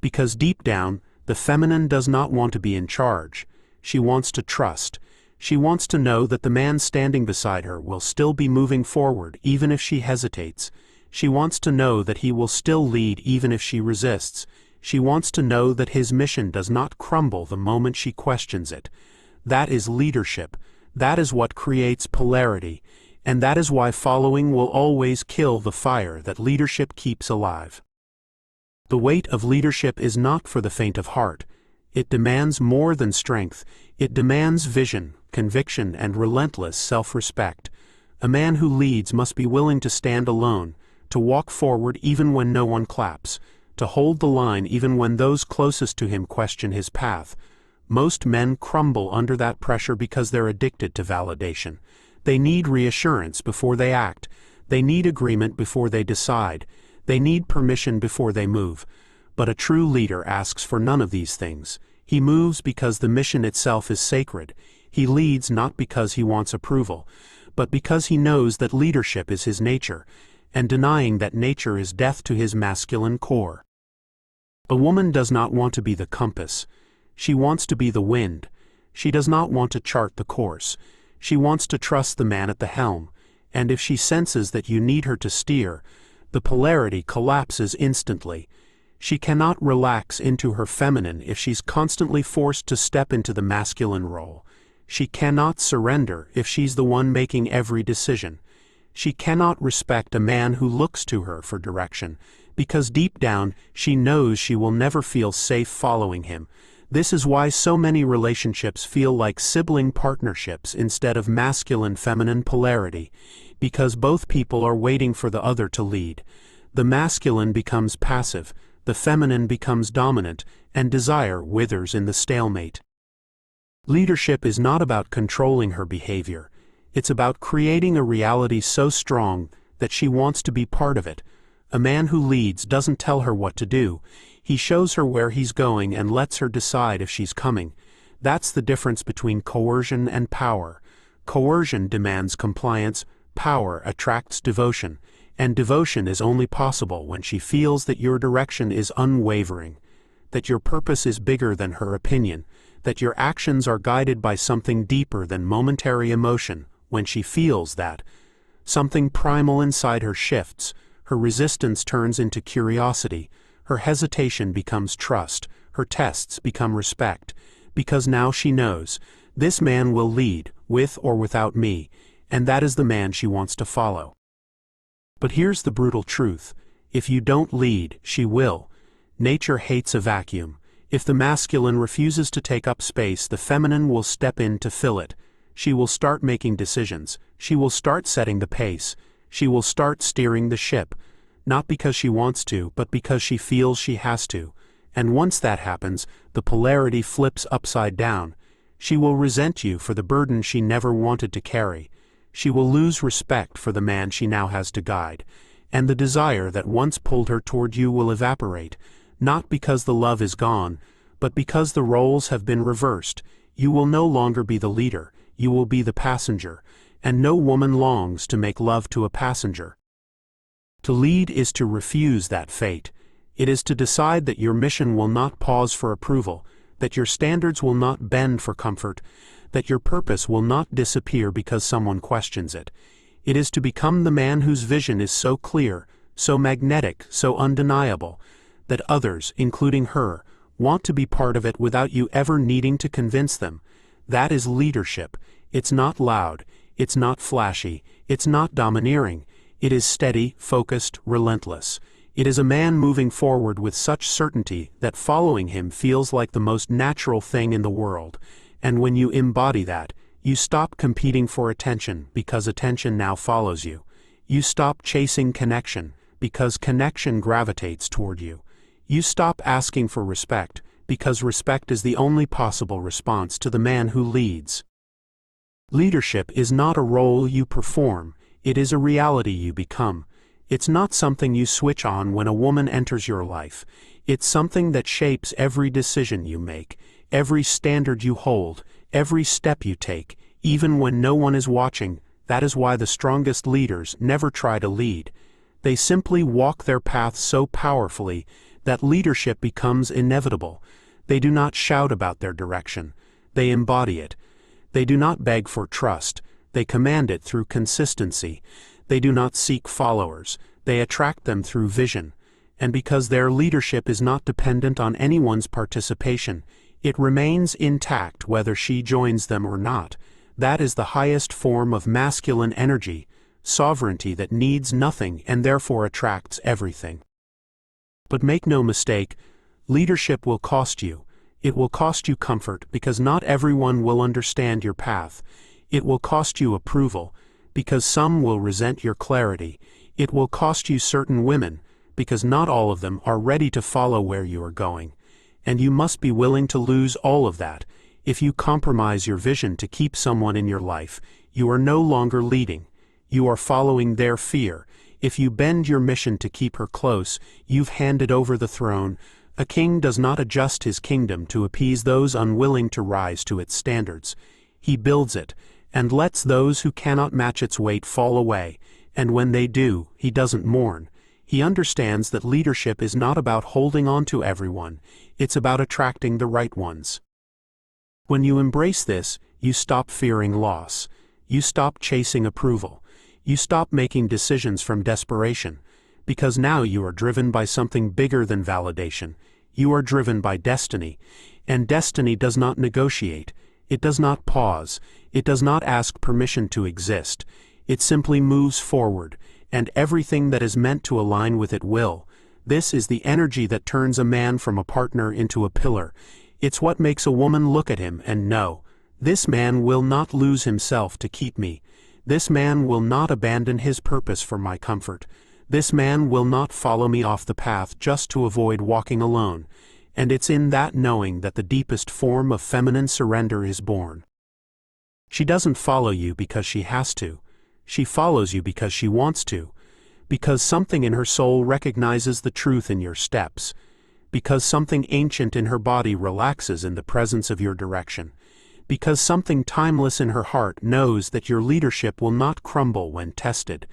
Because deep down, the feminine does not want to be in charge. She wants to trust. She wants to know that the man standing beside her will still be moving forward even if she hesitates. She wants to know that he will still lead even if she resists. She wants to know that his mission does not crumble the moment she questions it. That is leadership. That is what creates polarity. And that is why following will always kill the fire that leadership keeps alive. The weight of leadership is not for the faint of heart. It demands more than strength. It demands vision, conviction, and relentless self-respect. A man who leads must be willing to stand alone, to walk forward even when no one claps, to hold the line even when those closest to him question his path. Most men crumble under that pressure because they're addicted to validation. They need reassurance before they act. They need agreement before they decide. They need permission before they move. But a true leader asks for none of these things. He moves because the mission itself is sacred. He leads not because he wants approval, but because he knows that leadership is his nature, and denying that nature is death to his masculine core. A woman does not want to be the compass. She wants to be the wind. She does not want to chart the course. She wants to trust the man at the helm, and if she senses that you need her to steer, the polarity collapses instantly. She cannot relax into her feminine if she's constantly forced to step into the masculine role. She cannot surrender if she's the one making every decision. She cannot respect a man who looks to her for direction, because deep down she knows she will never feel safe following him. This is why so many relationships feel like sibling partnerships instead of masculine-feminine polarity, because both people are waiting for the other to lead. The masculine becomes passive, the feminine becomes dominant, and desire withers in the stalemate. Leadership is not about controlling her behavior. It's about creating a reality so strong that she wants to be part of it. A man who leads doesn't tell her what to do. He shows her where he's going and lets her decide if she's coming. That's the difference between coercion and power. Coercion demands compliance, power attracts devotion, and devotion is only possible when she feels that your direction is unwavering, that your purpose is bigger than her opinion, that your actions are guided by something deeper than momentary emotion. When she feels that, something primal inside her shifts, her resistance turns into curiosity, her hesitation becomes trust, her tests become respect, because now she knows, this man will lead, with or without me, and that is the man she wants to follow. But here's the brutal truth. If you don't lead, she will. Nature hates a vacuum. If the masculine refuses to take up space, the feminine will step in to fill it. She will start making decisions. She will start setting the pace. She will start steering the ship. Not because she wants to, but because she feels she has to. And once that happens, the polarity flips upside down. She will resent you for the burden she never wanted to carry. She will lose respect for the man she now has to guide. And the desire that once pulled her toward you will evaporate, not because the love is gone, but because the roles have been reversed. You will no longer be the leader, you will be the passenger, and no woman longs to make love to a passenger. To lead is to refuse that fate. It is to decide that your mission will not pause for approval, that your standards will not bend for comfort, that your purpose will not disappear because someone questions it. It is to become the man whose vision is so clear, so magnetic, so undeniable, that others, including her, want to be part of it without you ever needing to convince them. That is leadership. It's not loud, it's not flashy, it's not domineering. It is steady, focused, relentless. It is a man moving forward with such certainty that following him feels like the most natural thing in the world. And when you embody that, you stop competing for attention because attention now follows you. You stop chasing connection because connection gravitates toward you. You stop asking for respect because respect is the only possible response to the man who leads. Leadership is not a role you perform, it is a reality you become. It's not something you switch on when a woman enters your life. It's something that shapes every decision you make, every standard you hold, every step you take, even when no one is watching. That is why the strongest leaders never try to lead. They simply walk their path so powerfully that leadership becomes inevitable. They do not shout about their direction. They embody it. They do not beg for trust. They command it through consistency. They do not seek followers. They attract them through vision. And because their leadership is not dependent on anyone's participation, it remains intact whether she joins them or not. That is the highest form of masculine energy, sovereignty that needs nothing and therefore attracts everything. But make no mistake, leadership will cost you. It will cost you comfort because not everyone will understand your path. It will cost you approval because some will resent your clarity. It will cost you certain women because not all of them are ready to follow where you are going. And you must be willing to lose all of that. If you compromise your vision to keep someone in your life, you are no longer leading. You are following their fear. If you bend your mission to keep her close, you've handed over the throne. A king does not adjust his kingdom to appease those unwilling to rise to its standards. He builds it, and lets those who cannot match its weight fall away, and when they do, he doesn't mourn. He understands that leadership is not about holding on to everyone, it's about attracting the right ones. When you embrace this, you stop fearing loss. You stop chasing approval. You stop making decisions from desperation, because now you are driven by something bigger than validation. You are driven by destiny, and destiny does not negotiate. It does not pause. It does not ask permission to exist. It simply moves forward, and everything that is meant to align with it will. This is the energy that turns a man from a partner into a pillar. It's what makes a woman look at him and know, this man will not lose himself to keep me. This man will not abandon his purpose for my comfort. This man will not follow me off the path just to avoid walking alone. And it's in that knowing that the deepest form of feminine surrender is born. She doesn't follow you because she has to. She follows you because she wants to. Because something in her soul recognizes the truth in your steps. Because something ancient in her body relaxes in the presence of your direction. Because something timeless in her heart knows that your leadership will not crumble when tested.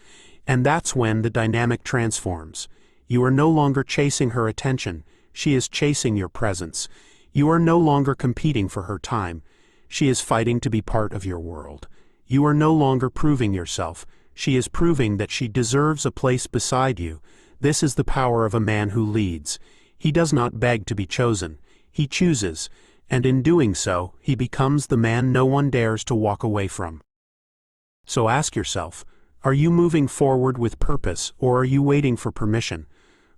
And that's when the dynamic transforms. You are no longer chasing her attention, she is chasing your presence. You are no longer competing for her time, she is fighting to be part of your world. You are no longer proving yourself, she is proving that she deserves a place beside you. This is the power of a man who leads. He does not beg to be chosen, he chooses, and in doing so, he becomes the man no one dares to walk away from. So ask yourself, are you moving forward with purpose, or are you waiting for permission?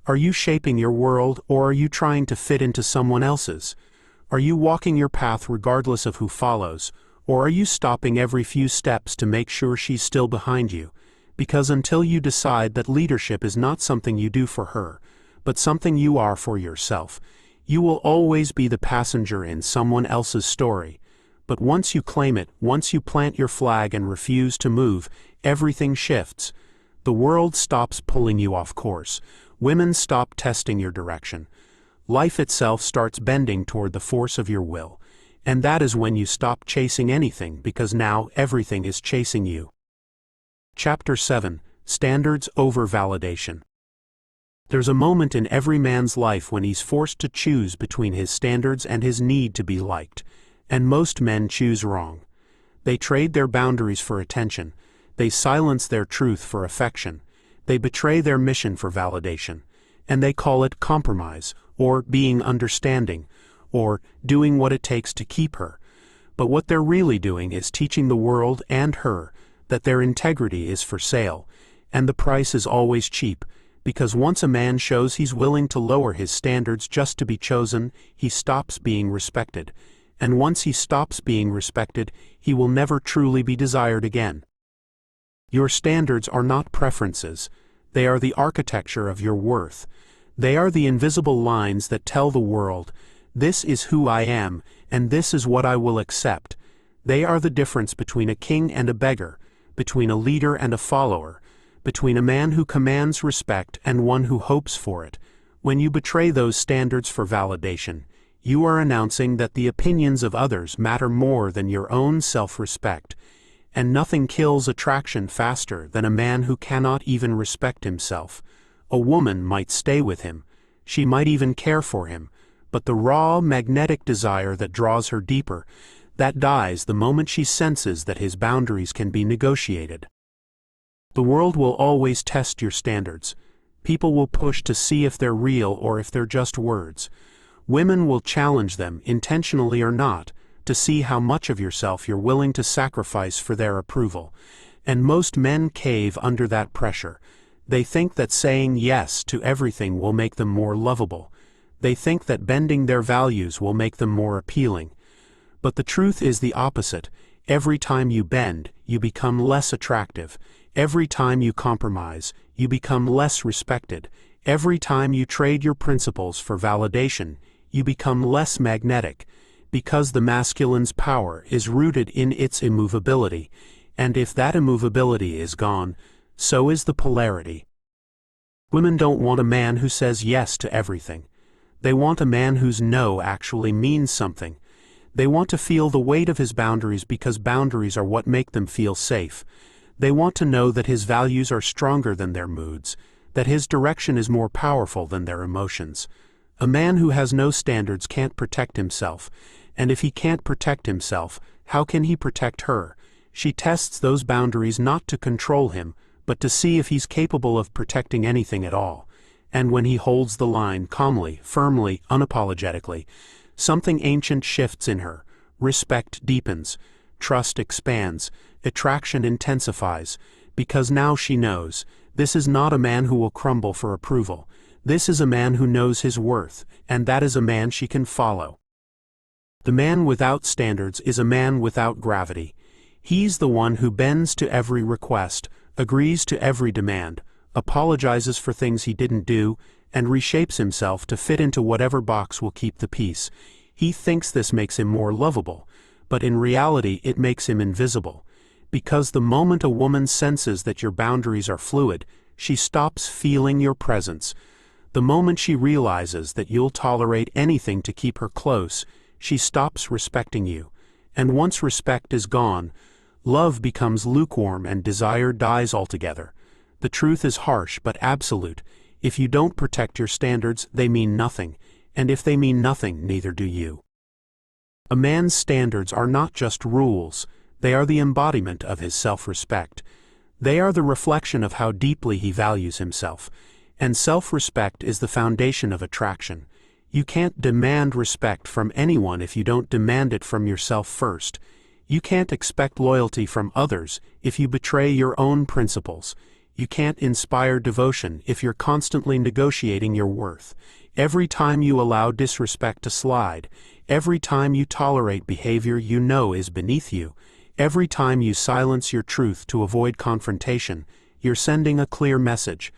Are you shaping your world, or are you trying to fit into someone else's? Are you walking your path regardless of who follows, or are you stopping every few steps to make sure she's still behind you? Because until you decide that leadership is not something you do for her, but something you are for yourself, you will always be the passenger in someone else's story. But once you claim it, once you plant your flag and refuse to move, everything shifts. The world stops pulling you off course. Women stop testing your direction. Life itself starts bending toward the force of your will. And that is when you stop chasing anything, because now everything is chasing you. Chapter 7: Standards over Validation. There's a moment in every man's life when he's forced to choose between his standards and his need to be liked. And most men choose wrong. They trade their boundaries for attention. They silence their truth for affection. They betray their mission for validation. And they call it compromise, or being understanding, or doing what it takes to keep her. But what they're really doing is teaching the world and her that their integrity is for sale, and the price is always cheap, because once a man shows he's willing to lower his standards just to be chosen, he stops being respected. And once he stops being respected, he will never truly be desired again. Your standards are not preferences. They are the architecture of your worth. They are the invisible lines that tell the world, this is who I am, and this is what I will accept. They are the difference between a king and a beggar, between a leader and a follower, between a man who commands respect and one who hopes for it. When you betray those standards for validation, you are announcing that the opinions of others matter more than your own self-respect. And nothing kills attraction faster than a man who cannot even respect himself. A woman might stay with him. She might even care for him. But the raw, magnetic desire that draws her deeper, that dies the moment she senses that his boundaries can be negotiated. The world will always test your standards. People will push to see if they're real or if they're just words. Women will challenge them, intentionally or not, to see how much of yourself you're willing to sacrifice for their approval. And most men cave under that pressure. They think that saying yes to everything will make them more lovable. They think that bending their values will make them more appealing. But the truth is the opposite. Every time you bend, you become less attractive. Every time you compromise, you become less respected. Every time you trade your principles for validation, you become less magnetic. Because the masculine's power is rooted in its immovability, and if that immovability is gone, so is the polarity. Women don't want a man who says yes to everything. They want a man whose no actually means something. They want to feel the weight of his boundaries because boundaries are what make them feel safe. They want to know that his values are stronger than their moods, that his direction is more powerful than their emotions. A man who has no standards can't protect himself. And if he can't protect himself, how can he protect her? She tests those boundaries not to control him, but to see if he's capable of protecting anything at all. And when he holds the line calmly, firmly, unapologetically, something ancient shifts in her. Respect deepens, trust expands, attraction intensifies, because now she knows, this is not a man who will crumble for approval. This is a man who knows his worth, and that is a man she can follow. The man without standards is a man without gravity. He's the one who bends to every request, agrees to every demand, apologizes for things he didn't do, and reshapes himself to fit into whatever box will keep the peace. He thinks this makes him more lovable, but in reality it makes him invisible. Because the moment a woman senses that your boundaries are fluid, she stops feeling your presence. The moment she realizes that you'll tolerate anything to keep her close, she stops respecting you. And once respect is gone, love becomes lukewarm and desire dies altogether. The truth is harsh but absolute. If you don't protect your standards, they mean nothing. And if they mean nothing, neither do you. A man's standards are not just rules. They are the embodiment of his self-respect. They are the reflection of how deeply he values himself. And self-respect is the foundation of attraction. You can't demand respect from anyone if you don't demand it from yourself first. You can't expect loyalty from others if you betray your own principles. You can't inspire devotion if you're constantly negotiating your worth. Every time you allow disrespect to slide, every time you tolerate behavior you know is beneath you, every time you silence your truth to avoid confrontation, you're sending a clear message.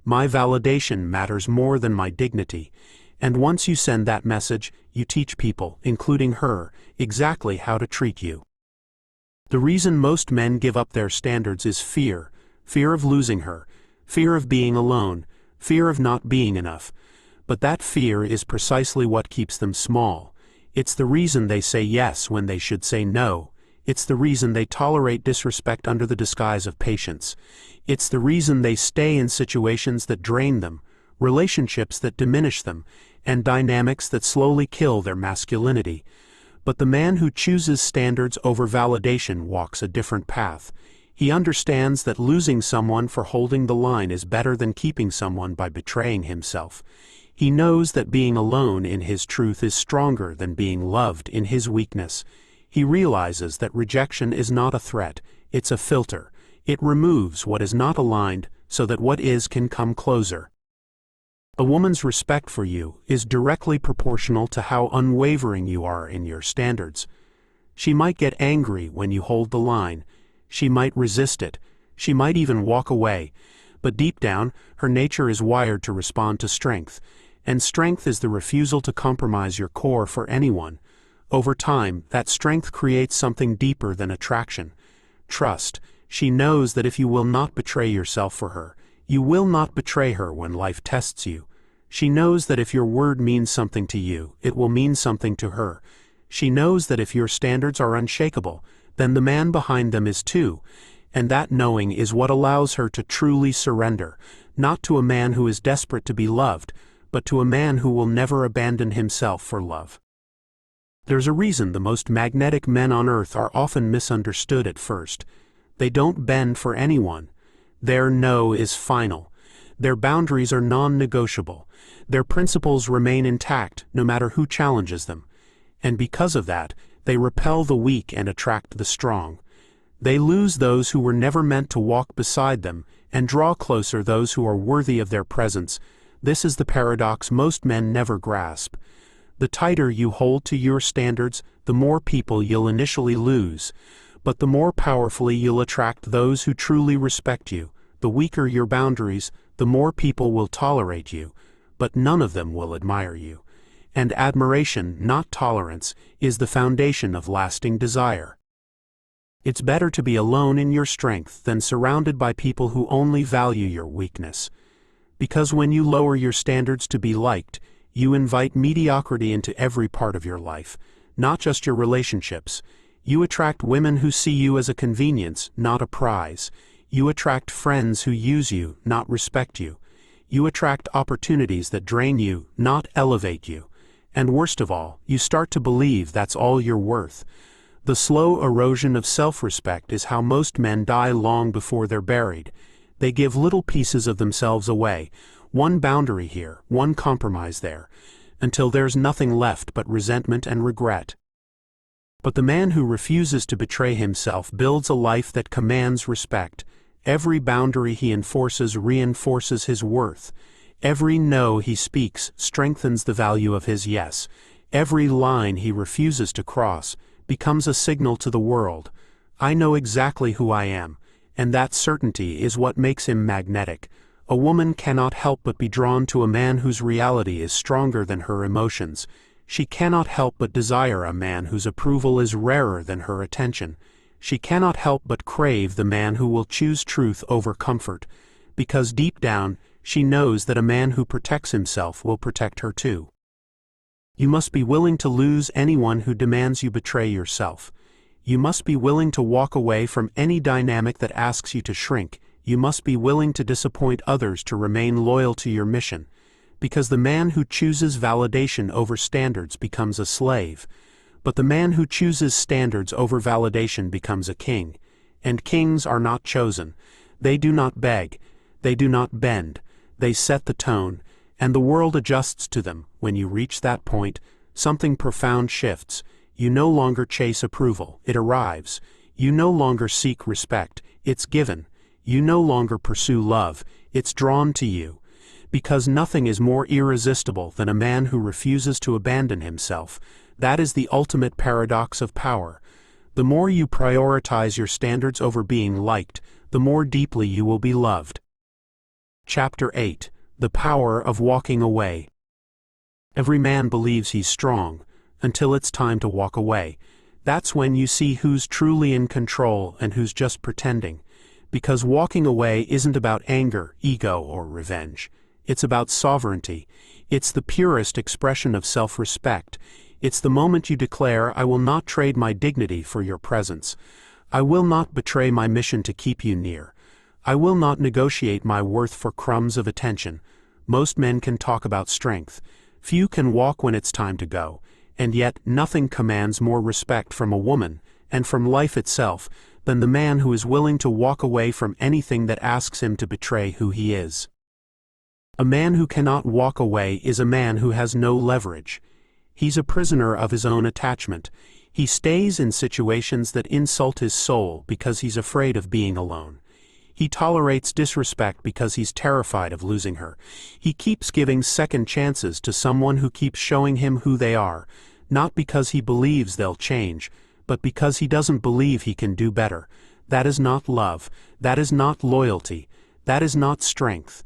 My validation matters more than my dignity. And once you send that message, you teach people, including her, exactly how to treat you. The reason most men give up their standards is fear. Fear of losing her, fear of being alone, fear of not being enough. But that fear is precisely what keeps them small. It's the reason they say yes when they should say no. It's the reason they tolerate disrespect under the disguise of patience. It's the reason they stay in situations that drain them, relationships that diminish them, and dynamics that slowly kill their masculinity. But the man who chooses standards over validation walks a different path. He understands that losing someone for holding the line is better than keeping someone by betraying himself. He knows that being alone in his truth is stronger than being loved in his weakness. He realizes that rejection is not a threat, it's a filter. It removes what is not aligned so that what is can come closer. A woman's respect for you is directly proportional to how unwavering you are in your standards. She might get angry when you hold the line. She might resist it. She might even walk away. But deep down, her nature is wired to respond to strength. And strength is the refusal to compromise your core for anyone. Over time, that strength creates something deeper than attraction. Trust. She knows that if you will not betray yourself for her, you will not betray her when life tests you. She knows that if your word means something to you, it will mean something to her. She knows that if your standards are unshakable, then the man behind them is too, and that knowing is what allows her to truly surrender, not to a man who is desperate to be loved, but to a man who will never abandon himself for love. There's a reason the most magnetic men on earth are often misunderstood at first. They don't bend for anyone. Their no is final. Their boundaries are non-negotiable. Their principles remain intact no matter who challenges them. And because of that, they repel the weak and attract the strong. They lose those who were never meant to walk beside them and draw closer those who are worthy of their presence. This is the paradox most men never grasp. The tighter you hold to your standards, the more people you'll initially lose. But the more powerfully you'll attract those who truly respect you. The weaker your boundaries, the more people will tolerate you, but none of them will admire you. And admiration, not tolerance, is the foundation of lasting desire. It's better to be alone in your strength than surrounded by people who only value your weakness. Because when you lower your standards to be liked, you invite mediocrity into every part of your life, not just your relationships. You attract women who see you as a convenience, not a prize. You attract friends who use you, not respect you. You attract opportunities that drain you, not elevate you. And worst of all, you start to believe that's all you're worth. The slow erosion of self-respect is how most men die long before they're buried. They give little pieces of themselves away, one boundary here, one compromise there, until there's nothing left but resentment and regret. But the man who refuses to betray himself builds a life that commands respect. Every boundary he enforces reinforces his worth. Every no he speaks strengthens the value of his yes. Every line he refuses to cross becomes a signal to the world. I know exactly who I am, and that certainty is what makes him magnetic. A woman cannot help but be drawn to a man whose reality is stronger than her emotions. She cannot help but desire a man whose approval is rarer than her attention. She cannot help but crave the man who will choose truth over comfort, because deep down, she knows that a man who protects himself will protect her too. You must be willing to lose anyone who demands you betray yourself. You must be willing to walk away from any dynamic that asks you to shrink. You must be willing to disappoint others to remain loyal to your mission. Because the man who chooses validation over standards becomes a slave. But the man who chooses standards over validation becomes a king. And kings are not chosen. They do not beg. They do not bend. They set the tone, and the world adjusts to them. When you reach that point, something profound shifts. You no longer chase approval, it arrives. You no longer seek respect, it's given. You no longer pursue love, it's drawn to you. Because nothing is more irresistible than a man who refuses to abandon himself. That is the ultimate paradox of power. The more you prioritize your standards over being liked, the more deeply you will be loved. Chapter 8. The Power of Walking Away. Every man believes he's strong, until it's time to walk away. That's when you see who's truly in control and who's just pretending. Because walking away isn't about anger, ego, or revenge. It's about sovereignty. It's the purest expression of self-respect. It's the moment you declare, I will not trade my dignity for your presence. I will not betray my mission to keep you near. I will not negotiate my worth for crumbs of attention. Most men can talk about strength. Few can walk when it's time to go. And yet, nothing commands more respect from a woman, and from life itself, than the man who is willing to walk away from anything that asks him to betray who he is. A man who cannot walk away is a man who has no leverage. He's a prisoner of his own attachment. He stays in situations that insult his soul because he's afraid of being alone. He tolerates disrespect because he's terrified of losing her. He keeps giving second chances to someone who keeps showing him who they are, not because he believes they'll change, but because he doesn't believe he can do better. That is not love. That is not loyalty. That is not strength.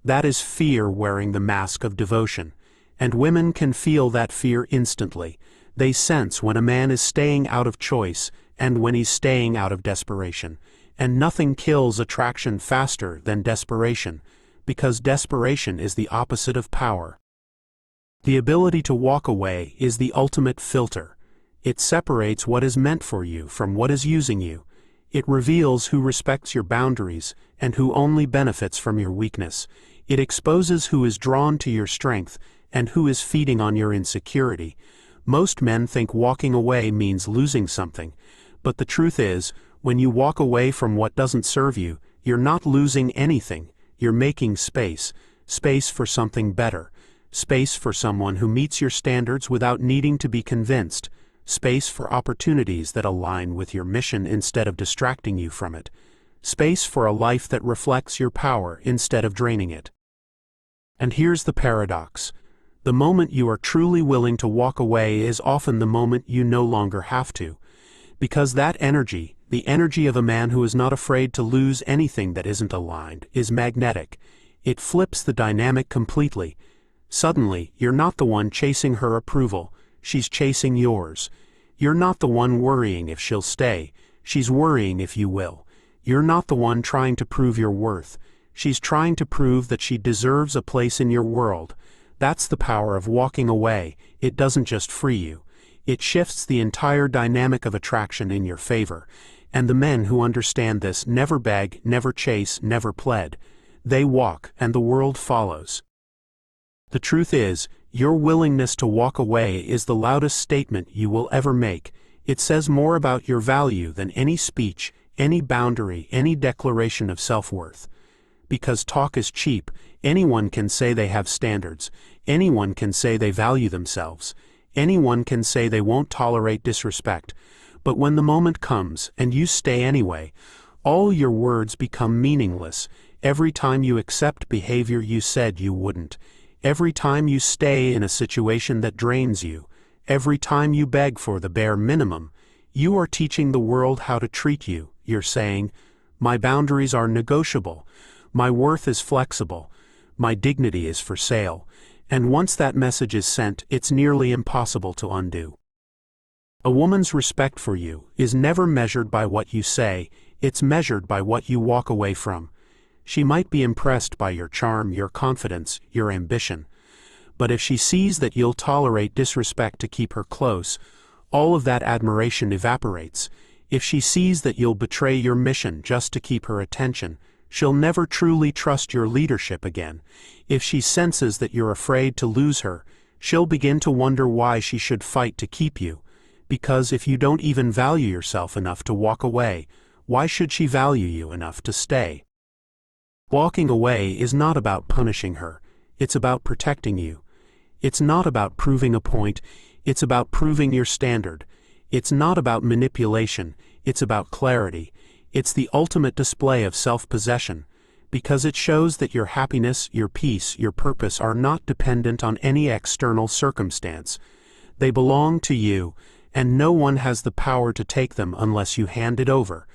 That is fear wearing the mask of devotion. And women can feel that fear instantly. They sense when a man is staying out of choice and when he's staying out of desperation. And nothing kills attraction faster than desperation, because desperation is the opposite of power. The ability to walk away is the ultimate filter. It separates what is meant for you from what is using you. It reveals who respects your boundaries and who only benefits from your weakness. It exposes who is drawn to your strength and who is feeding on your insecurity. Most men think walking away means losing something, but the truth is, when you walk away from what doesn't serve you, you're not losing anything. You're making space. Space for something better. Space for someone who meets your standards without needing to be convinced. Space for opportunities that align with your mission instead of distracting you from it. Space for a life that reflects your power instead of draining it. And here's the paradox. The moment you are truly willing to walk away is often the moment you no longer have to. Because that energy, the energy of a man who is not afraid to lose anything that isn't aligned, is magnetic. It flips the dynamic completely. Suddenly, you're not the one chasing her approval, she's chasing yours. You're not the one worrying if she'll stay, she's worrying if you will. You're not the one trying to prove your worth, she's trying to prove that she deserves a place in your world. That's the power of walking away. It doesn't just free you. It shifts the entire dynamic of attraction in your favor. And the men who understand this never beg, never chase, never plead. They walk, and the world follows. The truth is, your willingness to walk away is the loudest statement you will ever make. It says more about your value than any speech, any boundary, any declaration of self-worth. Because talk is cheap, anyone can say they have standards. Anyone can say they value themselves. Anyone can say they won't tolerate disrespect. But when the moment comes, and you stay anyway, all your words become meaningless. Every time you accept behavior you said you wouldn't. Every time you stay in a situation that drains you. Every time you beg for the bare minimum. You are teaching the world how to treat you. You're saying, my boundaries are negotiable. My worth is flexible. My dignity is for sale. And once that message is sent, it's nearly impossible to undo. A woman's respect for you is never measured by what you say, it's measured by what you walk away from. She might be impressed by your charm, your confidence, your ambition. But if she sees that you'll tolerate disrespect to keep her close, all of that admiration evaporates. If she sees that you'll betray your mission just to keep her attention, she'll never truly trust your leadership again. If she senses that you're afraid to lose her, she'll begin to wonder why she should fight to keep you. Because if you don't even value yourself enough to walk away, why should she value you enough to stay? Walking away is not about punishing her, it's about protecting you. It's not about proving a point, it's about proving your standard. It's not about manipulation, it's about clarity. It's the ultimate display of self-possession, because it shows that your happiness, your peace, your purpose are not dependent on any external circumstance. They belong to you, and no one has the power to take them unless you hand it over.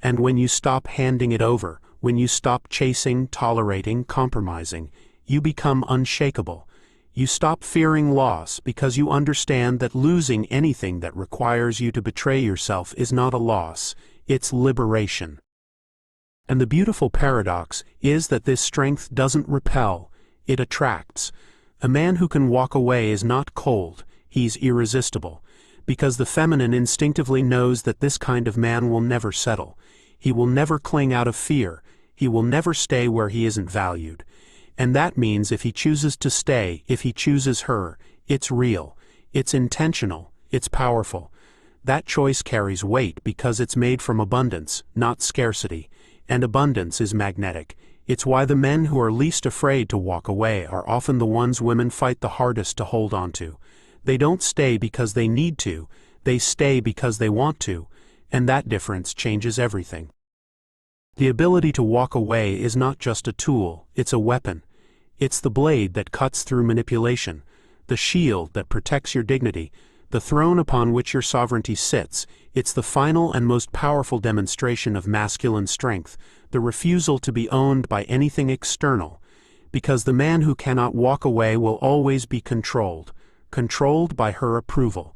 And when you stop handing it over, when you stop chasing, tolerating, compromising, you become unshakable. You stop fearing loss because you understand that losing anything that requires you to betray yourself is not a loss, it's liberation. And the beautiful paradox is that this strength doesn't repel, it attracts. A man who can walk away is not cold, he's irresistible, because the feminine instinctively knows that this kind of man will never settle. He will never cling out of fear, he will never stay where he isn't valued. And that means if he chooses to stay, if he chooses her, it's real, it's intentional, it's powerful. That choice carries weight because it's made from abundance, not scarcity. And abundance is magnetic. It's why the men who are least afraid to walk away are often the ones women fight the hardest to hold on to. They don't stay because they need to, they stay because they want to, and that difference changes everything. The ability to walk away is not just a tool, it's a weapon. It's the blade that cuts through manipulation, the shield that protects your dignity, the throne upon which your sovereignty sits. It's the final and most powerful demonstration of masculine strength, the refusal to be owned by anything external. Because the man who cannot walk away will always be controlled by her approval,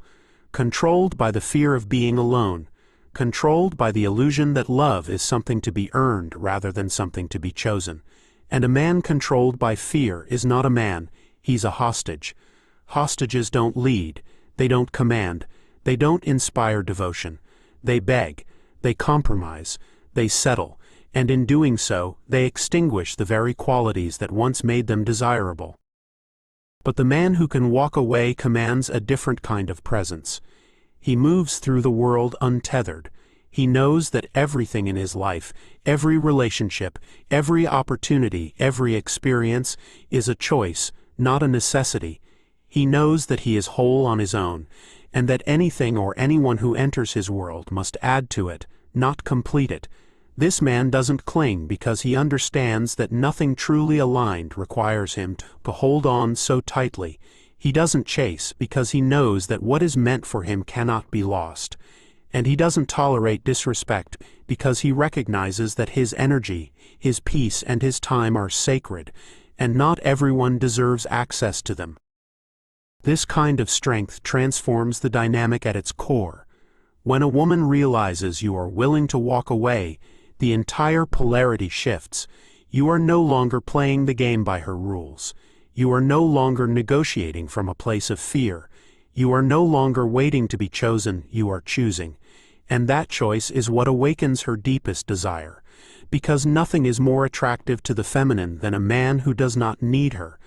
controlled by the fear of being alone, controlled by the illusion that love is something to be earned rather than something to be chosen. And a man controlled by fear is not a man, he's a hostage. Hostages don't lead, they don't command, they don't inspire devotion. They beg, they compromise, they settle, and in doing so, they extinguish the very qualities that once made them desirable. But the man who can walk away commands a different kind of presence. He moves through the world untethered. He knows that everything in his life, every relationship, every opportunity, every experience, is a choice, not a necessity. He knows that he is whole on his own, and that anything or anyone who enters his world must add to it, not complete it. This man doesn't cling because he understands that nothing truly aligned requires him to hold on so tightly. He doesn't chase because he knows that what is meant for him cannot be lost. And he doesn't tolerate disrespect because he recognizes that his energy, his peace, and his time are sacred, and not everyone deserves access to them. This kind of strength transforms the dynamic at its core. When a woman realizes you are willing to walk away, the entire polarity shifts. You are no longer playing the game by her rules. You are no longer negotiating from a place of fear. You are no longer waiting to be chosen, you are choosing. And that choice is what awakens her deepest desire. Because nothing is more attractive to the feminine than a man who does not need her.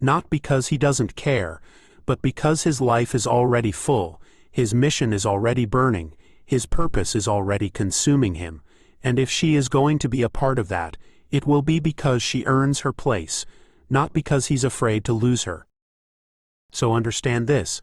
Not because he doesn't care, but because his life is already full, his mission is already burning, his purpose is already consuming him. And if she is going to be a part of that, it will be because she earns her place, not because he's afraid to lose her. So understand this.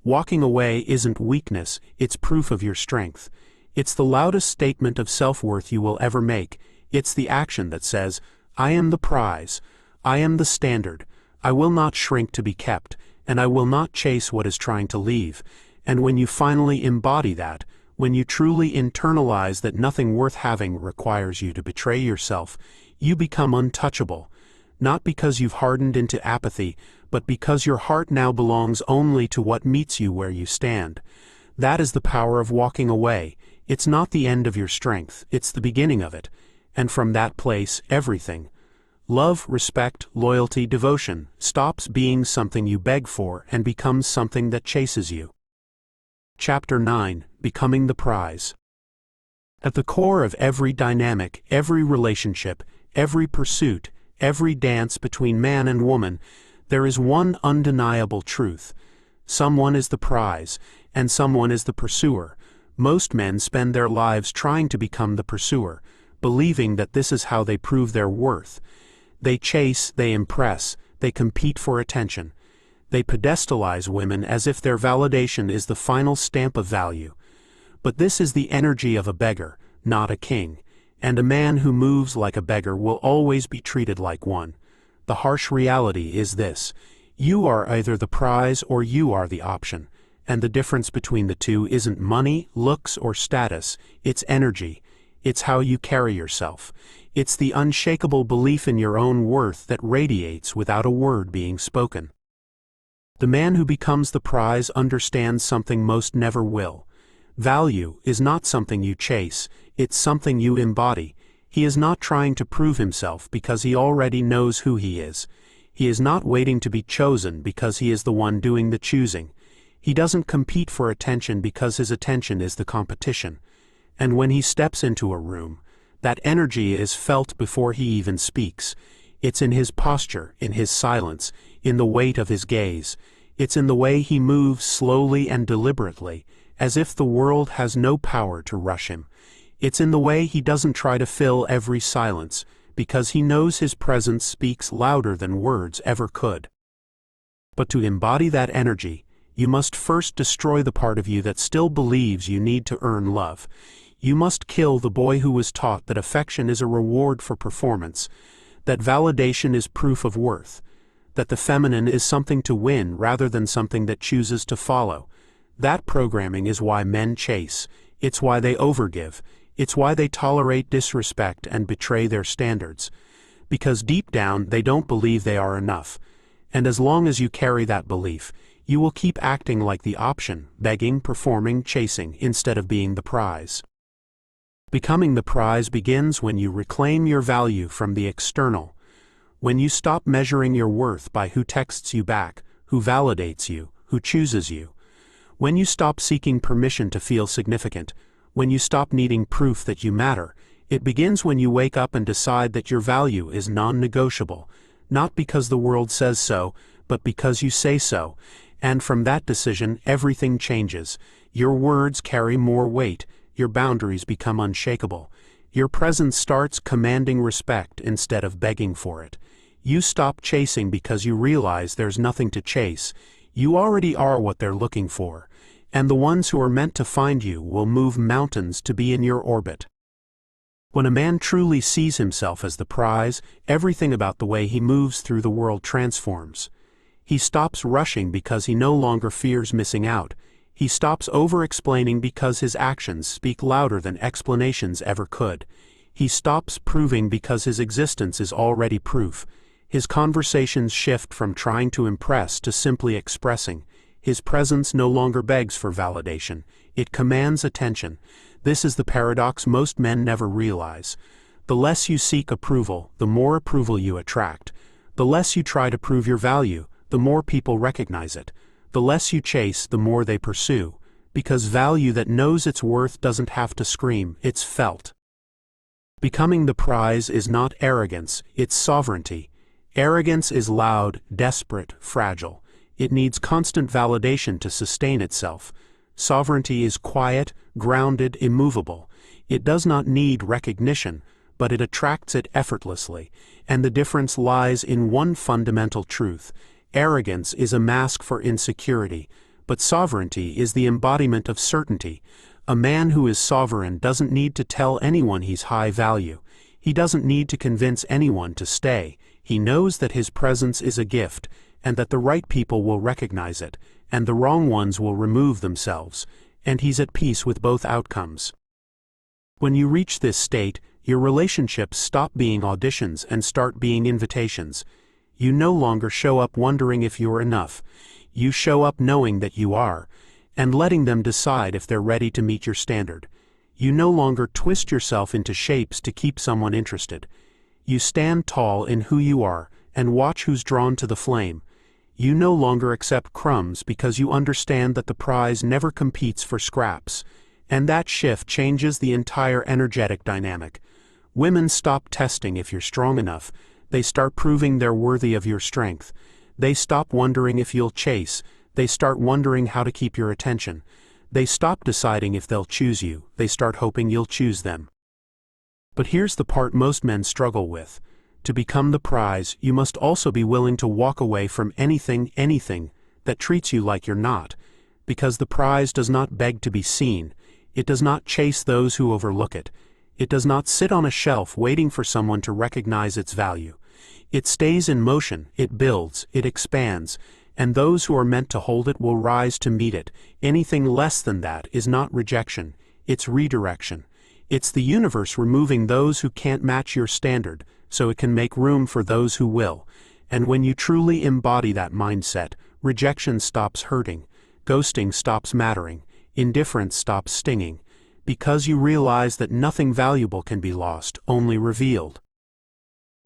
Walking away isn't weakness, it's proof of your strength. It's the loudest statement of self-worth you will ever make. It's the action that says, I am the prize, I am the standard, I will not shrink to be kept, and I will not chase what is trying to leave. And when you finally embody that, when you truly internalize that nothing worth having requires you to betray yourself, you become untouchable. Not because you've hardened into apathy, but because your heart now belongs only to what meets you where you stand. That is the power of walking away. It's not the end of your strength, it's the beginning of it. And from that place, everything, love, respect, loyalty, devotion, stops being something you beg for and becomes something that chases you. Chapter 9, Becoming the Prize. At the core of every dynamic, every relationship, every pursuit, every dance between man and woman, there is one undeniable truth. Someone is the prize, and someone is the pursuer. Most men spend their lives trying to become the pursuer, believing that this is how they prove their worth. They chase, they impress, they compete for attention. They pedestalize women as if their validation is the final stamp of value. But this is the energy of a beggar, not a king. And a man who moves like a beggar will always be treated like one. The harsh reality is this: you are either the prize or you are the option. And the difference between the two isn't money, looks, or status. It's energy. It's how you carry yourself. It's the unshakable belief in your own worth that radiates without a word being spoken. The man who becomes the prize understands something most never will. Value is not something you chase, it's something you embody. He is not trying to prove himself because he already knows who he is. He is not waiting to be chosen because he is the one doing the choosing. He doesn't compete for attention because his attention is the competition. And when he steps into a room, that energy is felt before he even speaks. It's in his posture, in his silence, in the weight of his gaze. It's in the way he moves slowly and deliberately, as if the world has no power to rush him. It's in the way he doesn't try to fill every silence, because he knows his presence speaks louder than words ever could. But to embody that energy, you must first destroy the part of you that still believes you need to earn love. You must kill the boy who was taught that affection is a reward for performance, that validation is proof of worth, that the feminine is something to win rather than something that chooses to follow. That programming is why men chase. It's why they overgive. It's why they tolerate disrespect and betray their standards. Because deep down they don't believe they are enough. And as long as you carry that belief, you will keep acting like the option, begging, performing, chasing, instead of being the prize. Becoming the prize begins when you reclaim your value from the external. When you stop measuring your worth by who texts you back, who validates you, who chooses you. When you stop seeking permission to feel significant, when you stop needing proof that you matter. It begins when you wake up and decide that your value is non-negotiable, not because the world says so, but because you say so. And from that decision, everything changes. Your words carry more weight, your boundaries become unshakable. Your presence starts commanding respect instead of begging for it. You stop chasing because you realize there's nothing to chase. You already are what they're looking for. And the ones who are meant to find you will move mountains to be in your orbit. When a man truly sees himself as the prize, everything about the way he moves through the world transforms. He stops rushing because he no longer fears missing out. He stops over-explaining because his actions speak louder than explanations ever could. He stops proving because his existence is already proof. His conversations shift from trying to impress to simply expressing. His presence no longer begs for validation. It commands attention. This is the paradox most men never realize. The less you seek approval, the more approval you attract. The less you try to prove your value, the more people recognize it. The less you chase, the more they pursue. Because value that knows its worth doesn't have to scream, it's felt. Becoming the prize is not arrogance, it's sovereignty. Arrogance is loud, desperate, fragile. It needs constant validation to sustain itself. Sovereignty is quiet, grounded, immovable. It does not need recognition, but it attracts it effortlessly. And the difference lies in one fundamental truth. Arrogance is a mask for insecurity, but sovereignty is the embodiment of certainty. A man who is sovereign doesn't need to tell anyone he's high value. He doesn't need to convince anyone to stay. He knows that his presence is a gift, and that the right people will recognize it, and the wrong ones will remove themselves, and he's at peace with both outcomes. When you reach this state, your relationships stop being auditions and start being invitations. You no longer show up wondering if you're enough. You show up knowing that you are, and letting them decide if they're ready to meet your standard. You no longer twist yourself into shapes to keep someone interested. You stand tall in who you are, and watch who's drawn to the flame. You no longer accept crumbs because you understand that the prize never competes for scraps. And that shift changes the entire energetic dynamic. Women stop testing if you're strong enough. They start proving they're worthy of your strength. They stop wondering if you'll chase. They start wondering how to keep your attention. They stop deciding if they'll choose you. They start hoping you'll choose them. But here's the part most men struggle with. To become the prize, you must also be willing to walk away from anything that treats you like you're not. Because the prize does not beg to be seen. It does not chase those who overlook it. It does not sit on a shelf waiting for someone to recognize its value. It stays in motion, it builds, it expands, and those who are meant to hold it will rise to meet it. Anything less than that is not rejection, it's redirection. It's the universe removing those who can't match your standard, so it can make room for those who will. And when you truly embody that mindset, rejection stops hurting, ghosting stops mattering, indifference stops stinging, because you realize that nothing valuable can be lost, only revealed.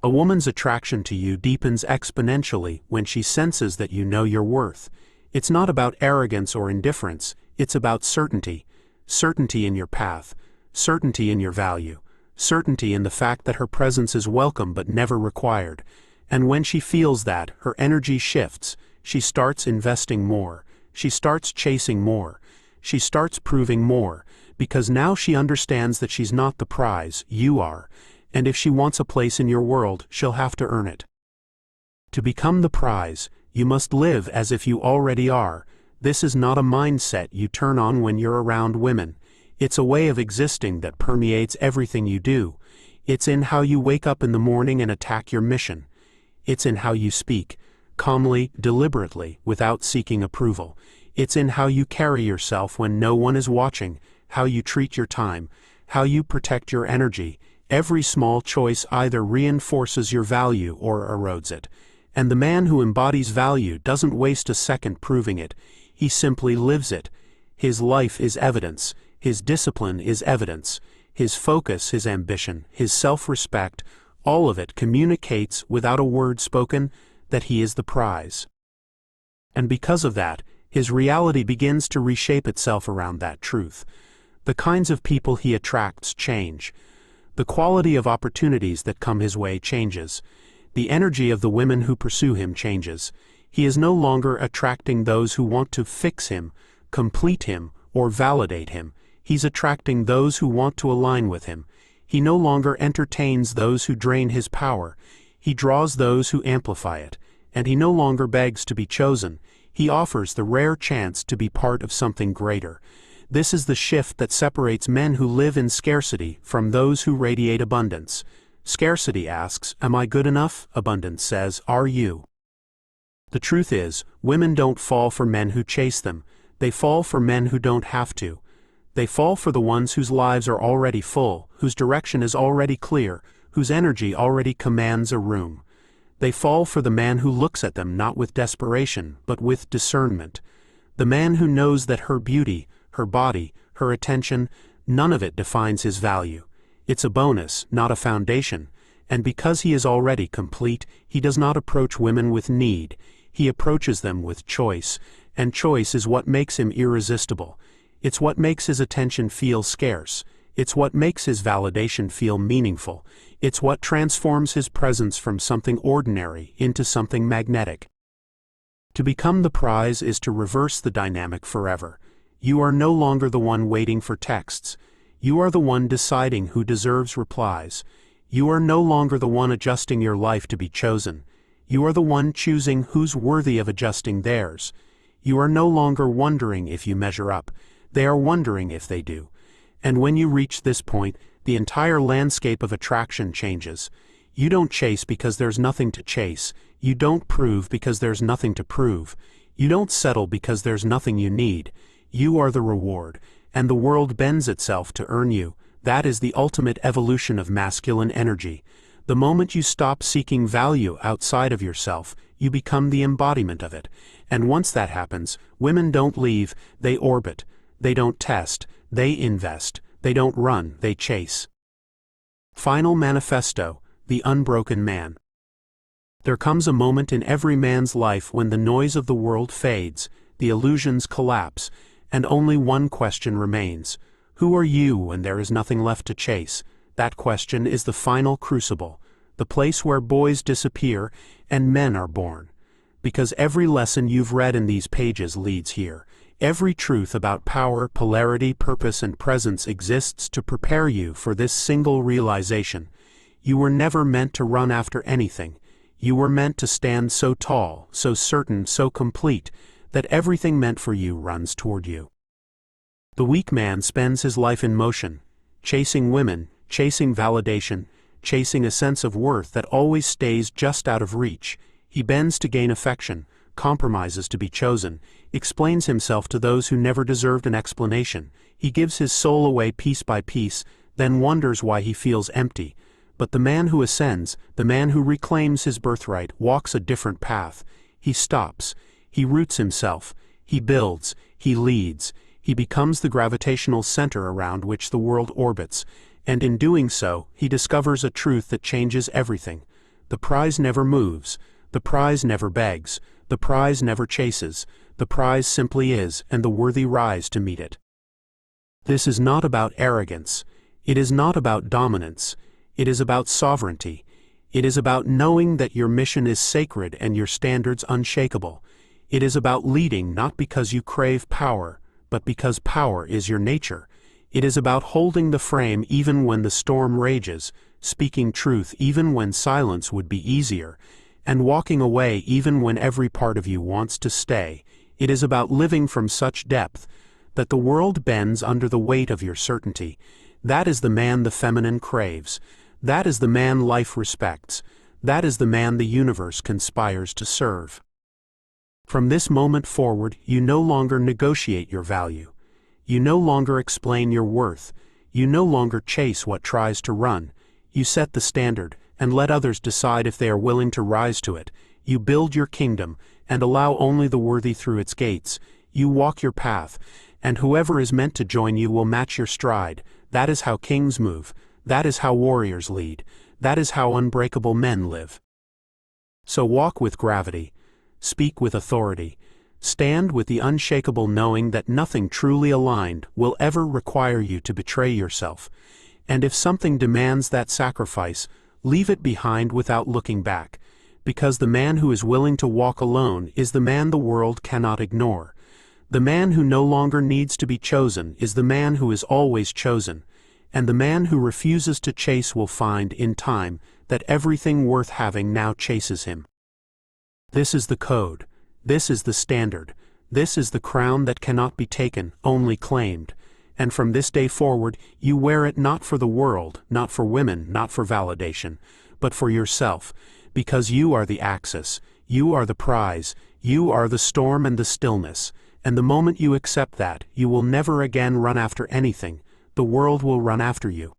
A woman's attraction to you deepens exponentially when she senses that you know your worth. It's not about arrogance or indifference, it's about certainty. Certainty in your path, certainty in your value, certainty in the fact that her presence is welcome but never required. And when she feels that, her energy shifts. She starts investing more. She starts chasing more. She starts proving more, because now she understands that she's not the prize, you are. And if she wants a place in your world, she'll have to earn it. To become the prize, you must live as if you already are. This is not a mindset you turn on when you're around women. It's a way of existing that permeates everything you do. It's in how you wake up in the morning and attack your mission. It's in how you speak, calmly, deliberately, without seeking approval. It's in how you carry yourself when no one is watching, how you treat your time, how you protect your energy. Every small choice either reinforces your value or erodes it. And the man who embodies value doesn't waste a second proving it. He simply lives it. His life is evidence. His discipline is evidence. His focus, his ambition, his self-respect, all of it communicates, without a word spoken, that he is the prize. And because of that, his reality begins to reshape itself around that truth. The kinds of people he attracts change. The quality of opportunities that come his way changes. The energy of the women who pursue him changes. He is no longer attracting those who want to fix him, complete him, or validate him. He's attracting those who want to align with him. He no longer entertains those who drain his power. He draws those who amplify it. And he no longer begs to be chosen. He offers the rare chance to be part of something greater. This is the shift that separates men who live in scarcity from those who radiate abundance. Scarcity asks, "Am I good enough?" Abundance says, "Are you?" The truth is, women don't fall for men who chase them. They fall for men who don't have to. They fall for the ones whose lives are already full, whose direction is already clear, whose energy already commands a room. They fall for the man who looks at them not with desperation, but with discernment. The man who knows that her beauty, her body, her attention, none of it defines his value. It's a bonus, not a foundation. And because he is already complete, he does not approach women with need. He approaches them with choice, and choice is what makes him irresistible. It's what makes his attention feel scarce. It's what makes his validation feel meaningful. It's what transforms his presence from something ordinary into something magnetic. To become the prize is to reverse the dynamic forever. You are no longer the one waiting for texts. You are the one deciding who deserves replies. You are no longer the one adjusting your life to be chosen. You are the one choosing who's worthy of adjusting theirs. You are no longer wondering if you measure up. They are wondering if they do. And when you reach this point, the entire landscape of attraction changes. You don't chase because there's nothing to chase. You don't prove because there's nothing to prove. You don't settle because there's nothing you need. You are the reward, and the world bends itself to earn you. That is the ultimate evolution of masculine energy. The moment you stop seeking value outside of yourself, you become the embodiment of it. And once that happens, women don't leave, they orbit. They don't test, they invest. They don't run, they chase. Final manifesto, the unbroken man. There comes a moment in every man's life when the noise of the world fades, the illusions collapse, and only one question remains. Who are you when there is nothing left to chase? That question is the final crucible, the place where boys disappear and men are born. Because every lesson you've read in these pages leads here. Every truth about power, polarity, purpose, and presence exists to prepare you for this single realization. You were never meant to run after anything. You were meant to stand so tall, so certain, so complete, that everything meant for you runs toward you. The weak man spends his life in motion, chasing women, chasing validation, chasing a sense of worth that always stays just out of reach. He bends to gain affection, compromises to be chosen, explains himself to those who never deserved an explanation. He gives his soul away piece by piece, then wonders why he feels empty. But the man who ascends, the man who reclaims his birthright, walks a different path. He stops, he roots himself, he builds, he leads, he becomes the gravitational center around which the world orbits, and in doing so, he discovers a truth that changes everything. The prize never moves, the prize never begs, the prize never chases, the prize simply is, and the worthy rise to meet it. This is not about arrogance, it is not about dominance, it is about sovereignty. It is about knowing that your mission is sacred and your standards unshakable. It is about leading not because you crave power, but because power is your nature. It is about holding the frame even when the storm rages, speaking truth even when silence would be easier, and walking away even when every part of you wants to stay. It is about living from such depth that the world bends under the weight of your certainty. That is the man the feminine craves. That is the man life respects. That is the man the universe conspires to serve. From this moment forward, you no longer negotiate your value. You no longer explain your worth. You no longer chase what tries to run. You set the standard, and let others decide if they are willing to rise to it. You build your kingdom, and allow only the worthy through its gates. You walk your path, and whoever is meant to join you will match your stride. That is how kings move. That is how warriors lead. That is how unbreakable men live. So walk with gravity. Speak with authority. Stand with the unshakable knowing that nothing truly aligned will ever require you to betray yourself. And if something demands that sacrifice, leave it behind without looking back. Because the man who is willing to walk alone is the man the world cannot ignore. The man who no longer needs to be chosen is the man who is always chosen. And the man who refuses to chase will find, in time, that everything worth having now chases him. This is the code. This is the standard. This is the crown that cannot be taken, only claimed. And from this day forward, you wear it not for the world, not for women, not for validation, but for yourself, because you are the axis, you are the prize, you are the storm and the stillness. And the moment you accept that, you will never again run after anything. The world will run after you.